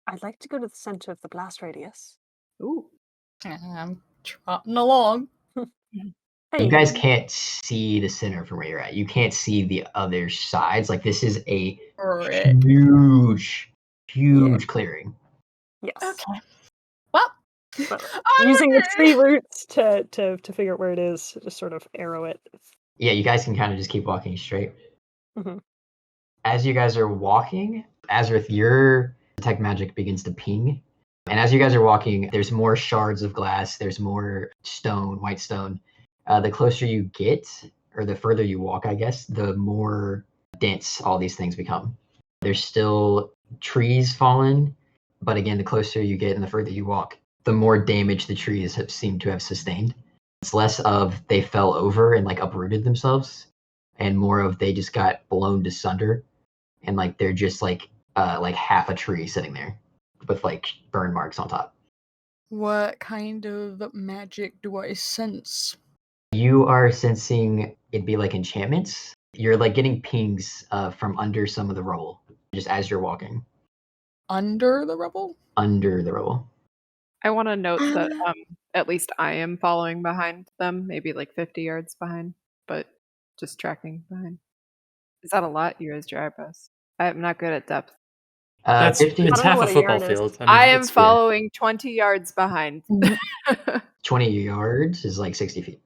I'd like to go to the center of the blast radius. Ooh. I'm trotting along. You guys can't see the center from where you're at. You can't see the other sides. Like this is a Right. huge clearing. Yes. Okay. Well, But I'm using the okay. tree roots to figure out where it is, just sort of arrow it. Yeah, you guys can kind of just keep walking straight. Mhm. As you guys are walking, Azrith, your detect magic begins to ping. And as you guys are walking, there's more shards of glass. There's more stone, white stone. The closer you get, or the further you walk, I guess, the more dense all these things become. There's still trees fallen, but again, the closer you get and the further you walk, the more damage the trees have seemed to have sustained. It's less of they fell over and like uprooted themselves, and more of they just got blown asunder, and like they're just like half a tree sitting there with like burn marks on top. What kind of magic do I sense? You are sensing it'd be like enchantments. You're like getting pings from under some of the rubble, just as you're walking Under the rubble? under the rubble. I want to note that at least I am following behind them, maybe like 50 yards behind, but just tracking behind. Is that a lot? You raised your eyebrows. I'm not good at depth. That's 50, it's I don't know half a what a football yard is. field. I am it's- following 20 yards behind. 20 yards is like 60 feet,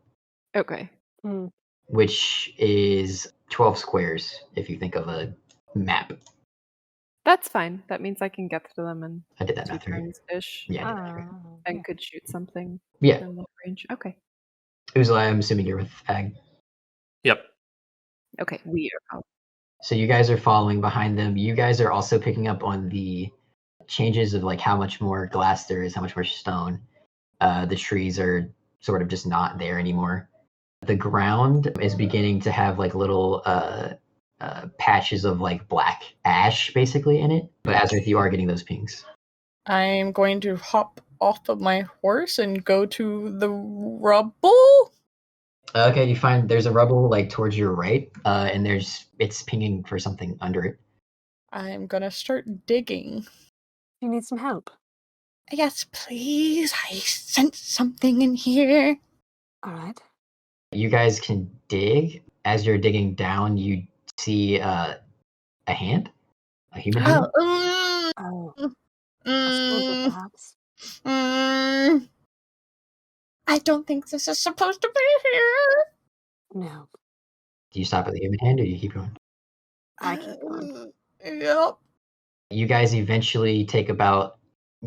Okay. Hmm. which is 12 squares if you think of a map. That's fine. That means I can get to them in I did that 2 math right. turns ish Yeah, I did that right. and Yeah. could shoot something Yeah. within that range. Okay. Uzla, I'm assuming you're with Ag. Yep. Okay. We are out. So you guys are following behind them. You guys are also picking up on the changes of like how much more glass there is, how much more stone. The trees are sort of just not there anymore. The ground is beginning to have like little patches of like black ash basically in it. But Azrith, you are getting those pings. I'm going to hop off of my horse and go to the rubble. Okay, you find there's a rubble like towards your right, and it's pinging for something under it. I'm gonna start digging. You need some help. Yes, please. I sense something in here. All right. You guys can dig. As you're digging down, you see a hand, a human hand. Oh, a soldier, perhaps. I don't think this is supposed to be here. No, Do you stop at the human hand or you keep going? I keep going. Yep. You guys eventually take about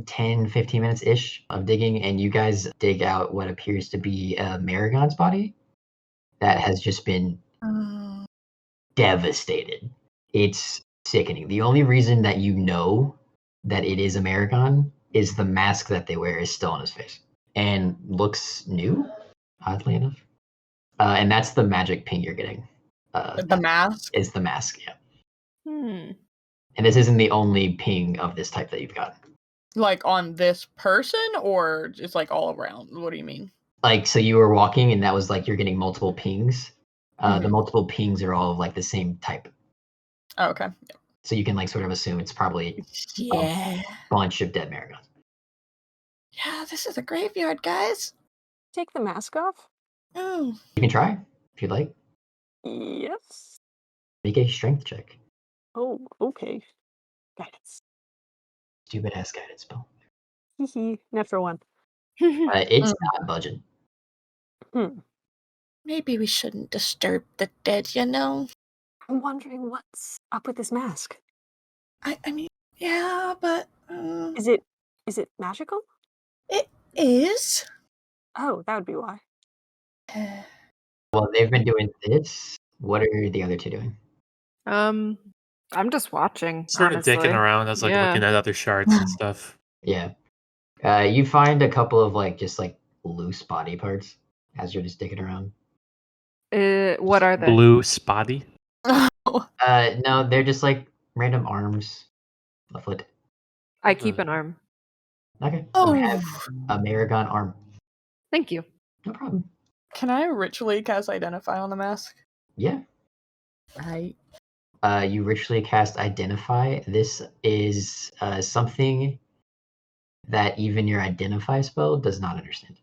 10, 15 minutes ish of digging, and you guys dig out what appears to be Maragon's body that has just been devastated. It's sickening. The only reason that you know that it is a Maragon is the mask that they wear is still on his face and looks new, oddly enough. And that's the magic ping you're getting. The mask? Is the mask, yeah. Hmm. And this isn't the only ping of this type that you've got. Like on this person or just like all around? What do you mean? Like, so you were walking and that was like you're getting multiple pings. The Mhm. multiple pings are all of like the same type. Oh, okay. So you can like sort of assume it's probably Yeah. a bunch of dead Marigons. Yeah, this is a graveyard, guys. Take the mask off? Oh. You can try if you'd like. Yes. Make a strength check. Oh, okay. Guidance. Stupid ass guidance spell. Hee natural one. It's not budging. Maybe we shouldn't disturb the dead, you know? I'm wondering what's up with this mask. I mean, yeah, but Is it magical? it is. Oh, that would be why. Well, they've been doing this. What are the other two doing? I'm just watching. Sort of honestly. dicking around. I was like Yeah. looking at other shards and stuff. Yeah. You find a couple of just loose body parts as you're just digging around. What are they? Blue spotty. No, they're just random arms, a foot. I keep an arm. Okay. Oh. You have a Maragon arm. Thank you. No problem. Can I ritually cast Identify on the mask? Yeah. Right. You ritually cast Identify. This is something that even your Identify spell does not understand.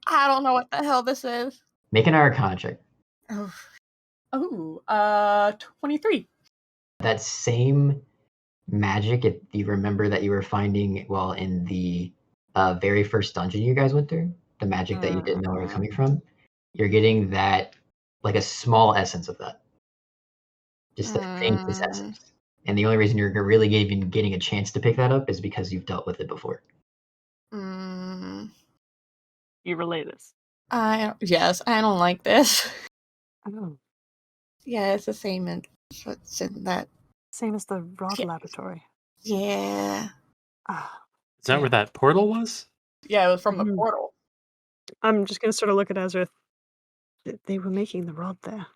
I don't know what the hell this is. Make an Arcana check. Oh, 23. That same magic, if you remember that you were finding in the very first dungeon you guys went through, the magic that you didn't know where it was coming from, you're getting that, a small essence of that. Just the faintest essence. And the only reason you're really even getting a chance to pick that up is because you've dealt with it before. You relay this. Yes, I don't like this. Oh. Yeah, it's the same as what's in that. Same as the Rod Yeah. Laboratory. Yeah. Ah. Is that where that portal was? Yeah, it was from the Mhm. portal. I'm just gonna sort of look at Ezra. They were making the rod there.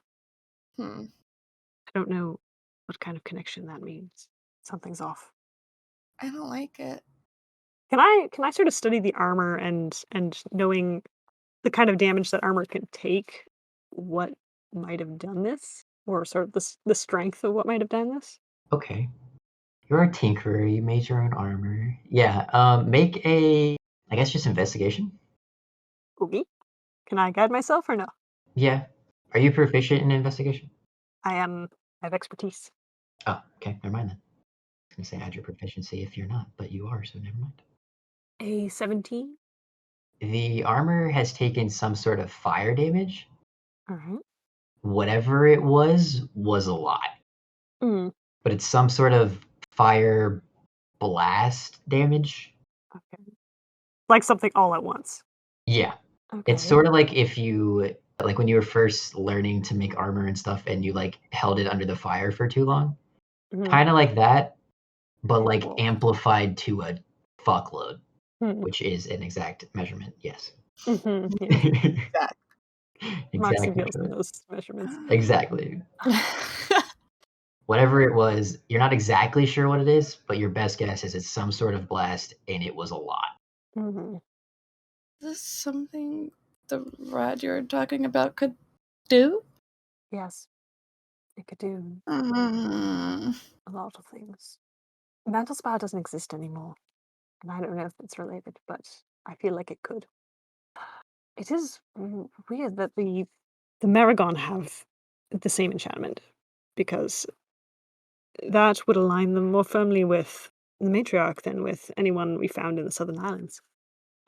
Hmm. I don't know what kind of connection that means. Something's off. I don't like it. Can I sort of study the armor and knowing the kind of damage that armor can take, what might have done this, or sort of the strength of what might have done this? Okay. You're a tinkerer. You made your own armor. Yeah. Make a, I guess, just investigation. Okay. Can I guide myself or no? Yeah. Are you proficient in investigation? I have expertise. Oh, okay. Never mind then. I was going to say add your proficiency if you're not, but you are, so never mind. A 17. The armor has taken some sort of fire damage. All right. Whatever it was a lot. Mm. But it's some sort of fire blast damage. Okay. Like something all at once. Yeah. Okay. It's sort of like if you, when you were first learning to make armor and stuff and you held it under the fire for too long. Mhm. Kind of like that, but Cool. amplified to a fuckload, Mhm. which is an exact measurement. Yes. Mhm. Yeah. Marks Exact and feels measurement. those measurements. Exactly. Whatever it was, you're not exactly sure what it is, but your best guess is it's some sort of blast, and it was a lot. Mm-hmm. Is this something the rod you're talking about could do? Yes. It could do Mm. a lot of things. Mental spa doesn't exist anymore. And I don't know if it's related, but I feel like it could. It is weird that the Maragon have the same enchantment, because that would align them more firmly with the matriarch than with anyone we found in the Southern Islands.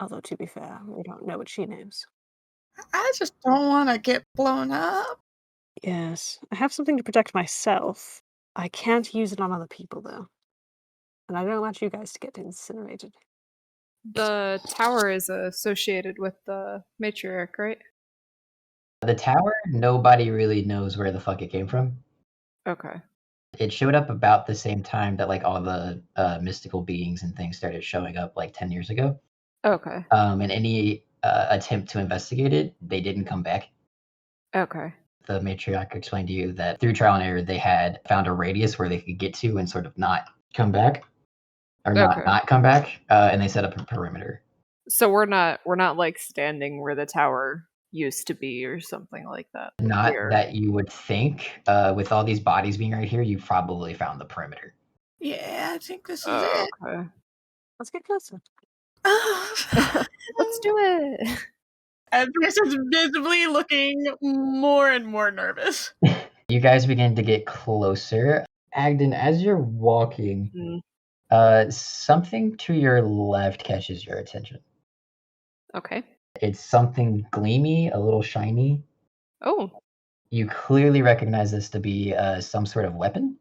Although, to be fair, we don't know what she knows. I just don't want to get blown up. Yes, I have something to protect myself. I can't use it on other people, though. And I don't want you guys to get incinerated. The tower is associated with the matriarch, right? The tower, nobody really knows where the fuck it came from. Okay. It showed up about the same time that all the mystical beings and things started showing up 10 years ago. Okay. And any attempt to investigate it, they didn't come back. Okay. The matriarch explained to you that through trial and error, they had found a radius where they could get to and sort of not come back, or not come back, and they set up a perimeter. So we're not standing where the tower used to be or something like that. Not that you would think. With all these bodies being right here, you probably found the perimeter. Yeah, I think this is it. Okay. Let's get closer. Let's do it. Edris is visibly looking more and more nervous. You guys begin to get closer. Agden, as you're walking, something to your left catches your attention. Okay. It's something gleamy, a little shiny. Oh, You clearly recognize this to be some sort of weapon,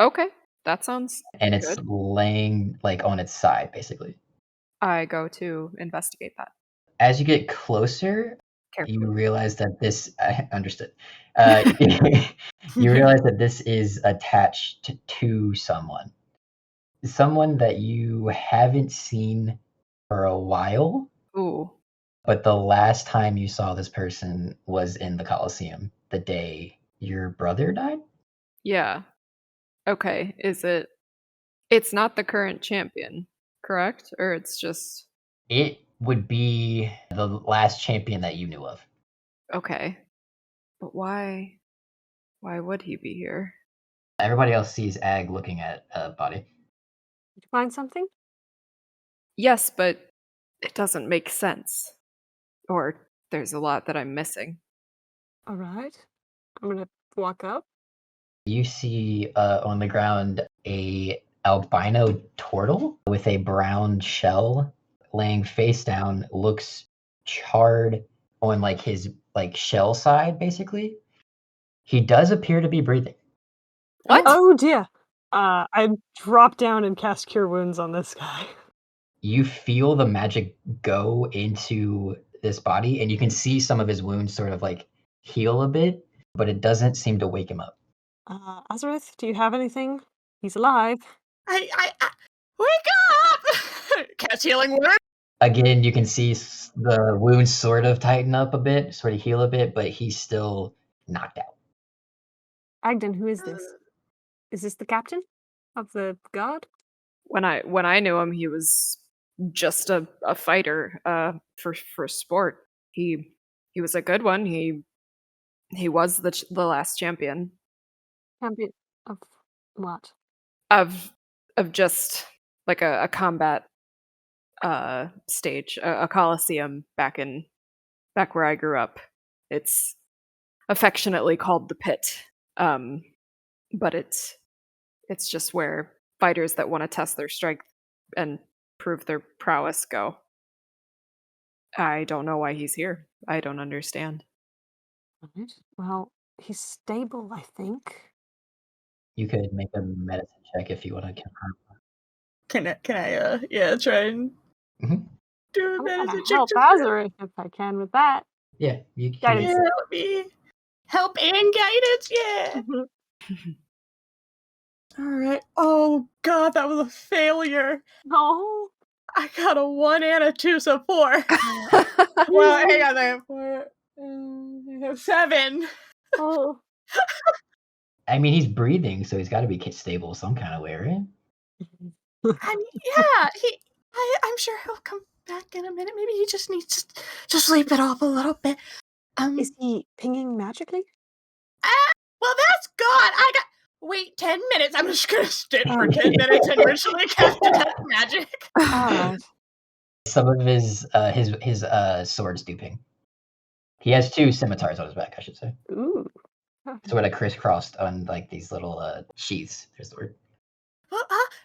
okay. That sounds and it's good. laying like on its side, basically. I go to investigate that As you get closer, carefully. you realize that this I understood. You realize that this is attached to someone that you haven't seen for a while, Ooh, but the last time you saw this person was in the Colosseum the day your brother died. yeah. Okay. It's not the current champion, correct? Or it's just It would be the last champion that you knew of. okay. But why? Why would he be here? Everybody else sees Ag looking at a body. Did you find something? Yes, but it doesn't make sense. Or there's a lot that I'm missing. All right. I'm gonna walk up. You see on the ground a albino turtle with a brown shell laying face down, looks charred on like his like shell side basically. He does appear to be breathing. What? Oh dear. I drop down and cast Cure Wounds on this guy. You feel the magic go into this body and you can see some of his wounds sort of like heal a bit, but it doesn't seem to wake him up. Azareth, do you have anything? He's alive. I wake up! Cast healing word. Again, you can see the wounds sort of tighten up a bit, sort of heal a bit, but he's still knocked out. Agden, who is this? Is this the captain of the guard? When I knew him, he was just a fighter for sport. He was a good one. He was the last champion Champion of what? of just like a combat stage, a coliseum back where I grew up. It's affectionately called the pit. But it's just where fighters that want to test their strength and prove their prowess go. I don't know why he's here. I don't understand. Right. Well, he's stable, I think. You could make a medicine check if you want to confirm. Can I yeah, try and Mhm. do a I'm medicine gonna check help just Azareth if I can with that. Yeah, you Guidance. can. yeah, let me help and guidance, yeah. Alright. Oh god, that was a failure. No. I got a 1 and a 2, so 4. Well, hang on there. 4, 7. Oh. I mean, he's breathing, so he's got to be stable some kind of way, right? I mean, yeah, I'm sure he'll come back in a minute. Maybe he just needs to sleep it off a little bit. Is he pinging magically? Well, that's gone. I got. Wait 10 minutes. I'm just gonna sit for 10 minutes and ritually cast detect magic. Alright. Some of his swords do ping. He has 2 scimitars on his back, I should say. Ooh. Sort of crisscrossed on like these little sheaths. There's the word.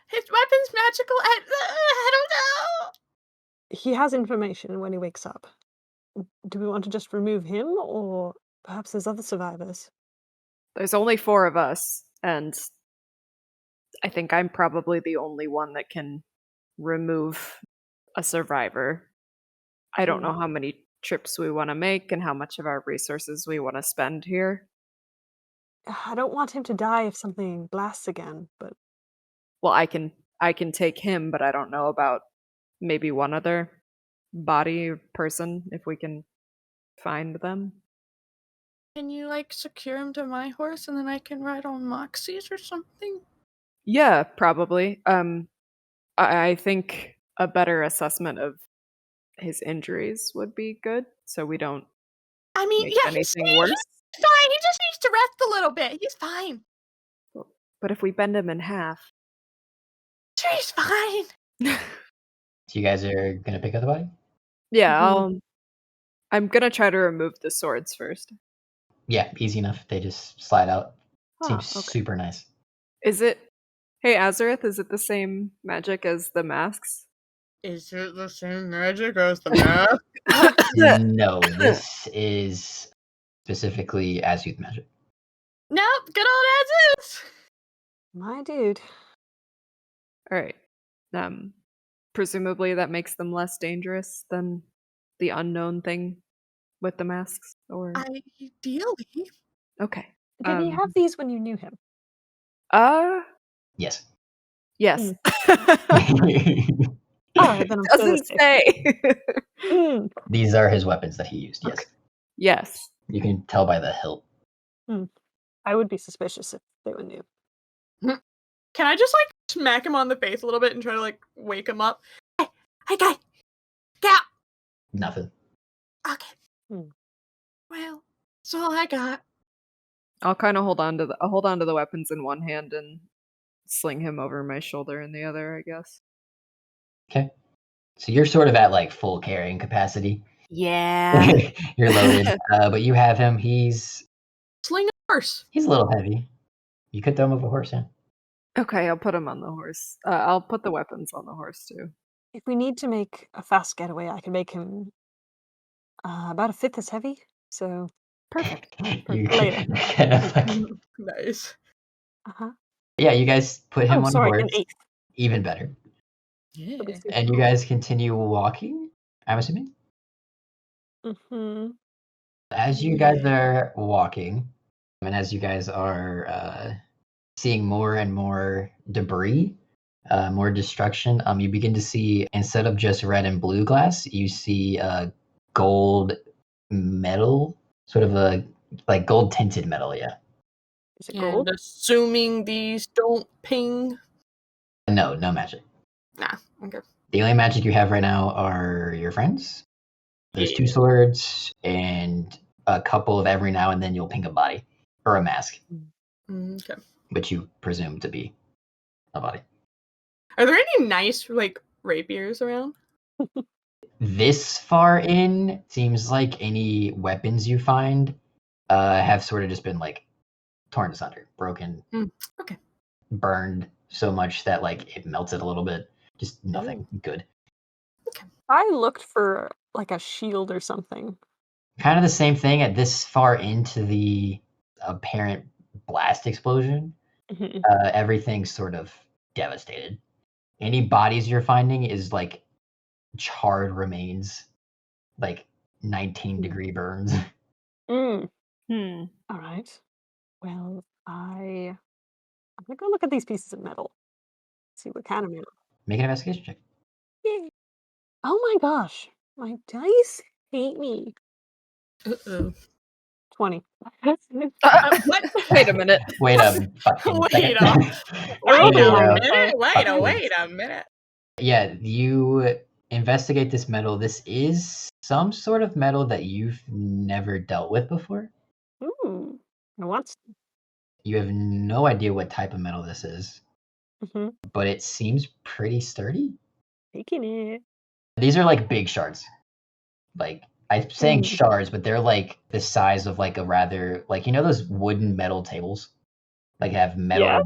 His weapon's magical. I don't know. He has information when he wakes up. Do we want to just remove him, or perhaps there's other survivors? There's only 4 of us, and I think I'm probably the only one that can remove a survivor. I don't know how many trips we want to make and how much of our resources we want to spend here. I don't want him to die if something blasts again, but Well, I can take him, but I don't know about maybe one other body or person if we can find them. Can you like secure him to my horse and then I can ride on Moxie's or something? Yeah, probably. I think a better assessment of his injuries would be good, so we don't I mean, make yeah, anything he's worse. fine. He just needs to rest a little bit. He's fine. But if we bend him in half, Sure, he's fine. So you guys are gonna pick up the body? yeah, Mhm. I'm gonna try to remove the swords first. Yeah, easy enough. They just slide out. Seems okay. super nice. Is it? Hey, Azareth, is it the same magic as the masks? Is it the same magic as the mask? No, this is specifically Azuth magic. Nope, good old Azus. My dude. All right. Presumably that makes them less dangerous than the unknown thing with the masks, or Ideally. okay. Did he have these when you knew him? Yes. Yes. All right, then I'm still Doesn't safe. say. Mm. These are his weapons that he used. Yes. Okay. Yes. You can tell by the hilt. I would be suspicious if they were new. Can I just like smack him on the face a little bit and try to like wake him up? Hey guy, get out. Nothing. Okay. Hmm. Well, that's all I got. I'll kind of hold on to the weapons in one hand and sling him over my shoulder in the other, I guess. Okay. So you're sort of at like full carrying capacity. Yeah. You're loaded, but you have him. He's Sling a horse. a little heavy. You could throw him over a horse, yeah. Okay, I'll put him on the horse. I'll put the weapons on the horse too. If we need to make a fast getaway, I can make him about a fifth as heavy. So Perfect. You Later. kind of like, Nice. yeah, you guys put him Oh, on sorry, the an horse. eighth. Even better. Yeah. It'll be super And you cool. guys continue walking, I'm assuming? Mhm. As you guys are walking, and as you guys are seeing more and more debris, more destruction, you begin to see, instead of just red and blue glass, you see gold metal, sort of a like gold tinted metal, yeah. Is it gold? And assuming these don't ping. No magic. Nah. Okay. The only magic you have right now are your friends. Those two swords and a couple of every now and then you'll ping a body or a mask, Okay. which you presume to be a body. Are there any nice like rapiers around? This far in, seems like any weapons you find have sort of just been like torn asunder, broken, Okay. burned so much that like it melted a little bit. Just nothing good. I looked for like a shield or something. Kind of the same thing at this far into the apparent blast explosion. Mhm. Everything's sort of devastated. Any bodies you're finding is like charred remains, like 19-degree burns. Mm. Hmm. All right. Well, I'm gonna go look at these pieces of metal. See what kind of metal. Make an investigation check. Yay. Oh my gosh, my dice hate me. Uh-oh. 20. What? Wait a minute. Wait a fucking Wait second. Wait Yeah. a minute. Yeah, you investigate this metal. This is some sort of metal that you've never dealt with before. Ooh, I want some. You have no idea what type of metal this is, Mhm. but it seems pretty sturdy. Taking it. These are like big shards. Like I'm saying Mm. shards, but they're like the size of like a rather like those wooden metal tables, like have metal Yes.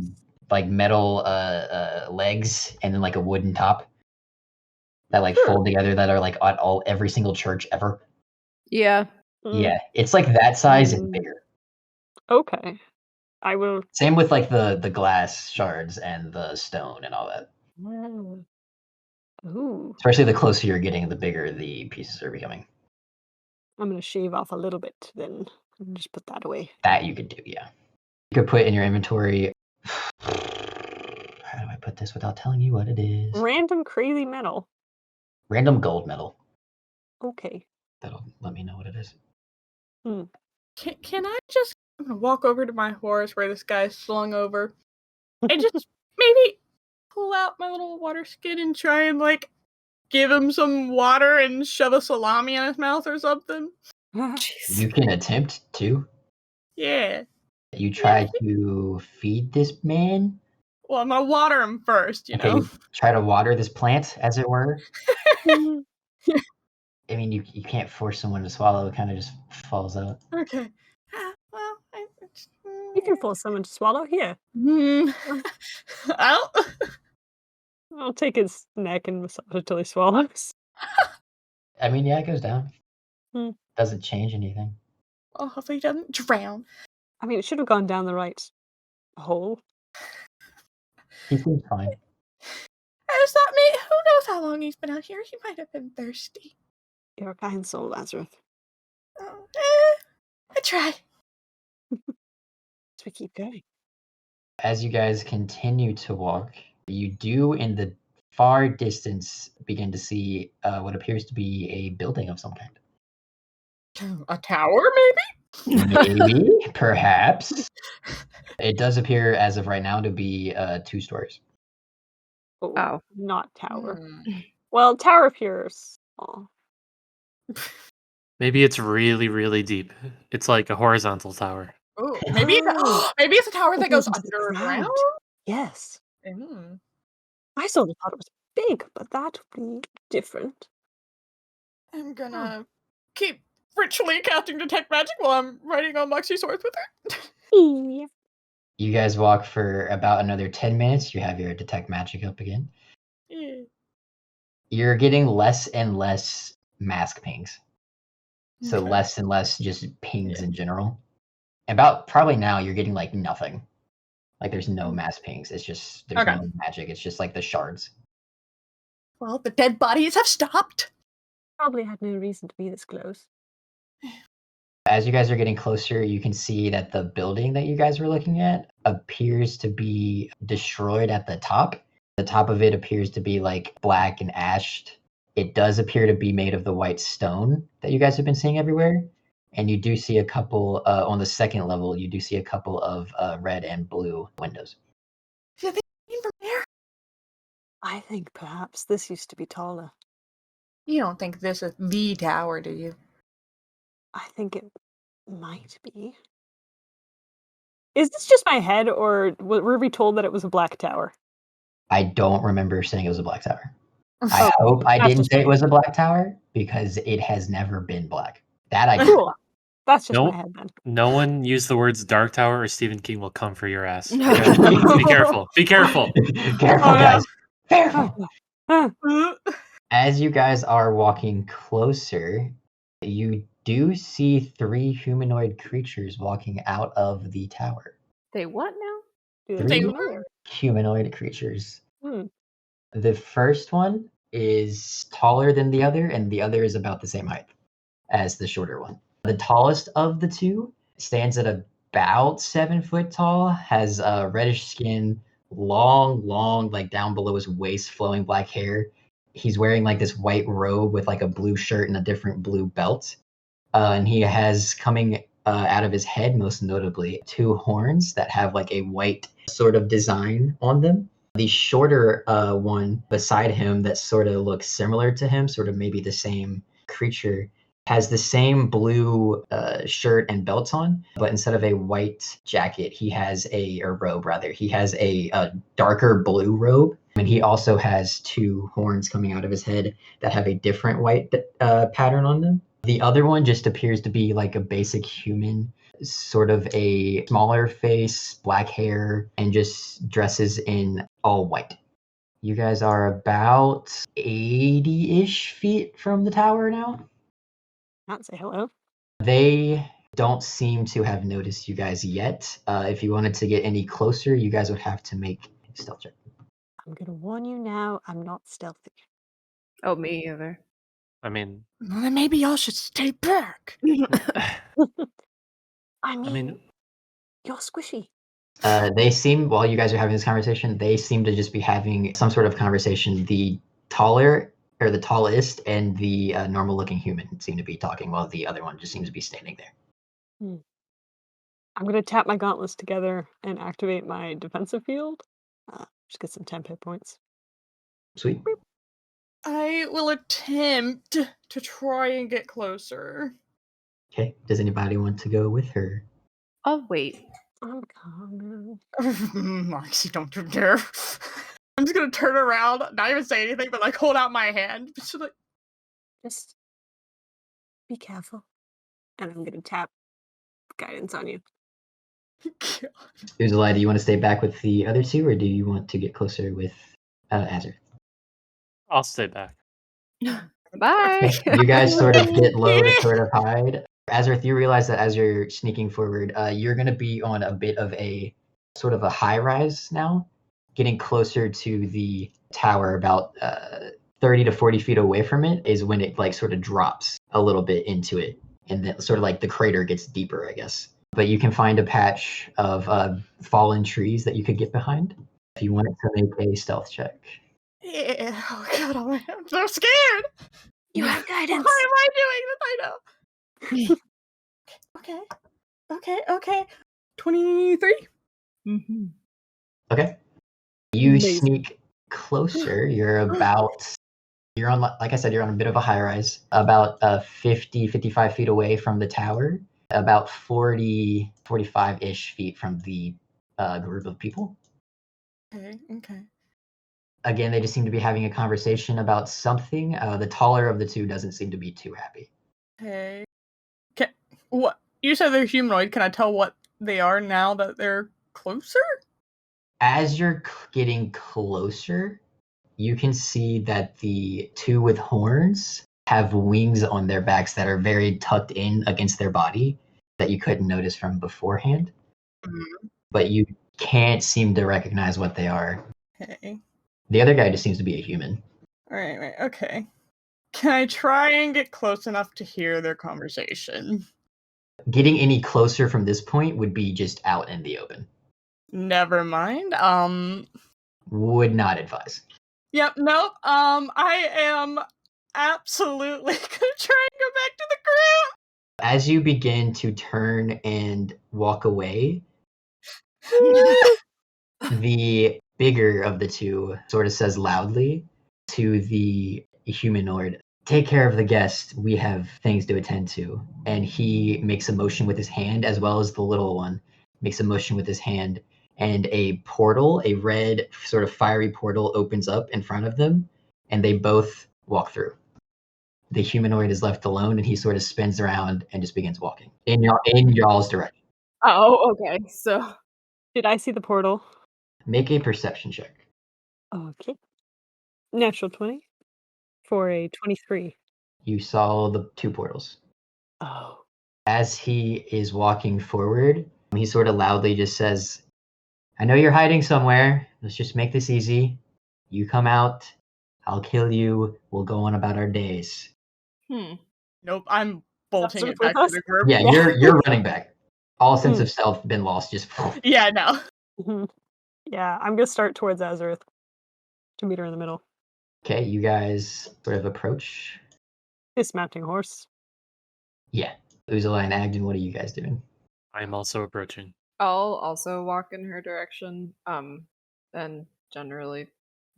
like metal legs and then like a wooden top that like Sure. fold together that are like at every single church ever. Yeah. Yeah, it's like that size and Mm. bigger. Okay. I will. Same with like the glass shards and the stone and all that. Wow. Ooh, Especially the closer you're getting, the bigger the pieces are becoming. I'm gonna shave off a little bit then and just put that away. That you could do, yeah. You could put in your inventory. How do I put this without telling you what it is? Random crazy metal. Random gold metal. Okay. That'll let me know what it is. Can I just I'm gonna walk over to my horse where this guy's slung over and just maybe pull out my little water skin and try and like give him some water and shove a salami in his mouth or something? Jeez. You can attempt to. Yeah. You try to feed this man. Well, I'm gonna water him first, you know. You try to water this plant, as it were. I mean, you can't force someone to swallow. It kind of just falls out. Okay. You can force someone to swallow. Here, I'll I'll take his neck and massage it till he swallows. I mean, yeah, it goes down. Hmm. Doesn't change anything. Oh, hopefully he doesn't drown. I mean, it should have gone down the right hole. He seems fine. I just thought, who knows how long he's been out here? He might have been thirsty. You're a kind soul, Lazarus. Oh, I try. As we keep going. As you guys continue to walk, you do in the far distance begin to see what appears to be a building of some kind. A tower, maybe? Maybe, perhaps. It does appear as of right now to be 2 stories. Oh, not tower. Hmm. Well, tower appears small. Maybe it's really, really deep. It's like a horizontal tower. Oh, maybe maybe it's a tower that It goes goes into the underground. ground. Yes. Mm. I sort of thought it was big, but that would be different. I'm gonna keep ritually casting detect magic while I'm riding on Moxie Swords with her. Yeah. You guys walk for about another 10 minutes. You have your detect magic up again. Yeah. You're getting less and less mask pings. So Okay. less and less just pings in general. About probably now you're getting like nothing. Like there's no mask pings. It's just there's Okay. no magic. It's just like the shards. Well, the dead bodies have stopped. Probably had no reason to be this close. As you guys are getting closer, you can see that the building that you guys were looking at appears to be destroyed at the top. The top of it appears to be like black and ashed. It does appear to be made of the white stone that you guys have been seeing everywhere. And you do see a couple, on the second level, you do see a couple of red and blue windows. Do you think from there? I think perhaps this used to be taller. You don't think this is the tower, do you? I think it might be. Is this just my head, or were we told that it was a black tower? I don't remember saying it was a black tower. I Oh, hope I that's didn't just say my it was a black tower because it has never been black. That I do. Cool. That's just Nope. my head then. No one use the words Dark Tower or Stephen King will come for your ass. No. Okay? Be careful. Be careful. Careful, Oh, no. guys. Careful. Ah, As you guys are walking closer, you do see 3 humanoid creatures walking out of the tower. They what now? do they 3 look familiar? humanoid creatures. Hmm. The first one is taller than the other, and the other is about the same height as the shorter one. The tallest of the 2 stands at about 7 foot tall, has reddish skin, long, like down below his waist, flowing black hair. He's wearing like this white robe with like a blue shirt and a different blue belt. And he has coming out of his head, most notably, 2 horns that have like a white sort of design on them. The shorter one beside him that sort of looks similar to him, sort of maybe the same creature, has the same blue shirt and belt on, but instead of a white jacket, he has or robe rather, he has a darker blue robe. And he also has 2 horns coming out of his head that have a different white pattern on them. The other one just appears to be like a basic human, sort of a smaller face, black hair, and just dresses in all white. You guys are about 80-ish feet from the tower now. Not say hello. They don't seem to have noticed you guys yet. If you wanted to get any closer, you guys would have to make a stealth check. I'm gonna warn you now. I'm not stealthy. Oh, me either. I mean, Well, then maybe y'all should stay back. I mean, mean- you're squishy. They seem, while you guys are having this conversation, they seem to just be having some sort of conversation. The taller or the tallest and the normal looking human seem to be talking while the other one just seems to be standing there. I'm gonna tap my gauntlets together and activate my defensive field. Just get some temp hit points. Sweet. I will attempt to try and get closer. Okay. Does anybody want to go with her? Oh, wait. I'm coming. Moxie, don't you dare. I'm just gonna turn around, not even say anything, but like hold out my hand. Just like, Just be careful. And I'm gonna tap guidance on you. Uzalai, do you want to stay back with the other two, or do you want to get closer with Azure? I'll stay back. Bye. You guys sort of get low to sort of hide. Azareth, you realize that as you're sneaking forward, you're going to be on a bit of a sort of a high rise now, getting closer to the tower. About 30 to 40 feet away from it is when it like sort of drops a little bit into it, and then sort of like the crater gets deeper, I guess. But you can find a patch of fallen trees that you could get behind if you wanted to make a stealth check. Yeah. Oh god, I'm so scared. You have Why guidance. am I doing this? I know. Okay. 23. Mhm. Okay. You Amazing. sneak closer. You're on, like I said, you're on a bit of a high rise, about 50, 55 feet away from the tower, about 40, 45-ish feet from the group of people. Okay. Again, they just seem to be having a conversation about something. The taller of the two doesn't seem to be too happy. Okay. What? You said they're humanoid. Can I tell what they are now that they're closer? As you're getting closer, you can see that the two with horns have wings on their backs that are very tucked in against their body that you couldn't notice from beforehand. Mhm. But you can't seem to recognize what they are. Okay. The other guy just seems to be a human. Right. Okay. Can I try and get close enough to hear their conversation? Getting any closer from this point would be just out in the open. Never mind. Would not advise. Yep. Nope. I am absolutely gonna try and go back to the group. As you begin to turn and walk away, the bigger of the two sort of says loudly to the humanoid, "Take care of the guest. We have things to attend to." And he makes a motion with his hand, as well as the little one makes a motion with his hand. And a portal, a red sort of fiery portal, opens up in front of them, and they both walk through. The humanoid is left alone, and he sort of spins around and just begins walking in y'all's direction. Oh, okay. So Did I see the portal? Make a perception check. Okay. Natural 20 for a 23. You saw the two portals. Oh. As he is walking forward, he sort of loudly just says, "I know you're hiding somewhere. Let's just make this easy. You come out, I'll kill you. We'll go on about our days." Nope. I'm bolting That's it with back to us? the group. Yeah, you're running back. All sense of self been lost. Just Yeah. No. Mhm. Yeah, I'm gonna start towards Azareth to meet her in the middle. okay. You guys sort of approach. Dismounting horse. Yeah, Uzala and Agden. What are you guys doing? I'm also approaching. I'll also walk in her direction. And generally,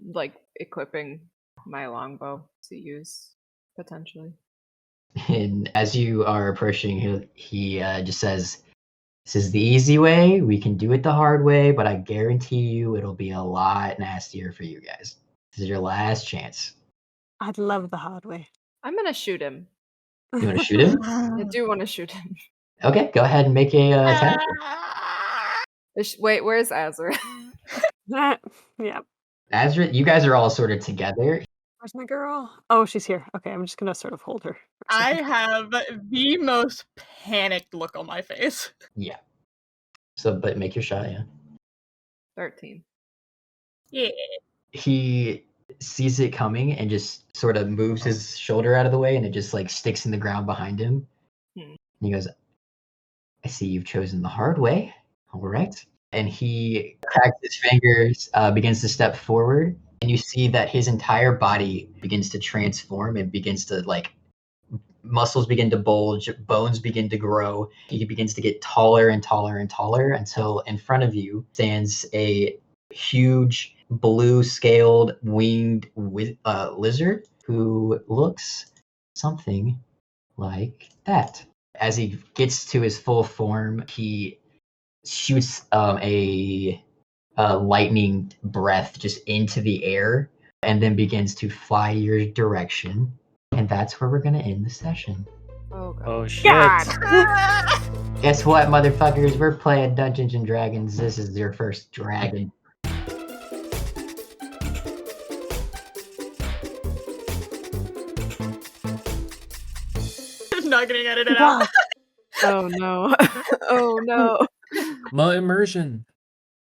like equipping my longbow to use potentially. And as you are approaching, he just says, "This is the easy way. We can do it the hard way, but I guarantee you it'll be a lot nastier for you guys. This is your last chance." I'd love the hard way. I'm gonna shoot him. You want to shoot him? I do want to shoot him. Okay, go ahead and make a attack. Wait, where's Azra? Yeah. Azra, you guys are all sort of together. Where's my girl? Oh, she's here. Okay, I'm just gonna sort of hold her. for a I second. have the most panicked look on my face. Yeah. So, but make your shot, yeah. 13. Yeah. He sees it coming and just sort of moves his shoulder out of the way, and it just like sticks in the ground behind him. Hmm. And he goes, "I see you've chosen the hard way. All right." And he cracks his fingers, begins to step forward, and you see that his entire body begins to transform and begins to like muscles begin to bulge, bones begin to grow. He begins to get taller and taller and taller until in front of you stands a huge blue scaled winged lizard who looks something like that. As he gets to his full form, he shoots a lightning breath just into the air and then begins to fly your direction. And that's where we're going to end the session. Oh Oh shit! God. Guess what, motherfuckers? We're playing Dungeons and Dragons. This is your first dragon. I'm not getting edited out. Wow. Oh no. Oh no. My immersion.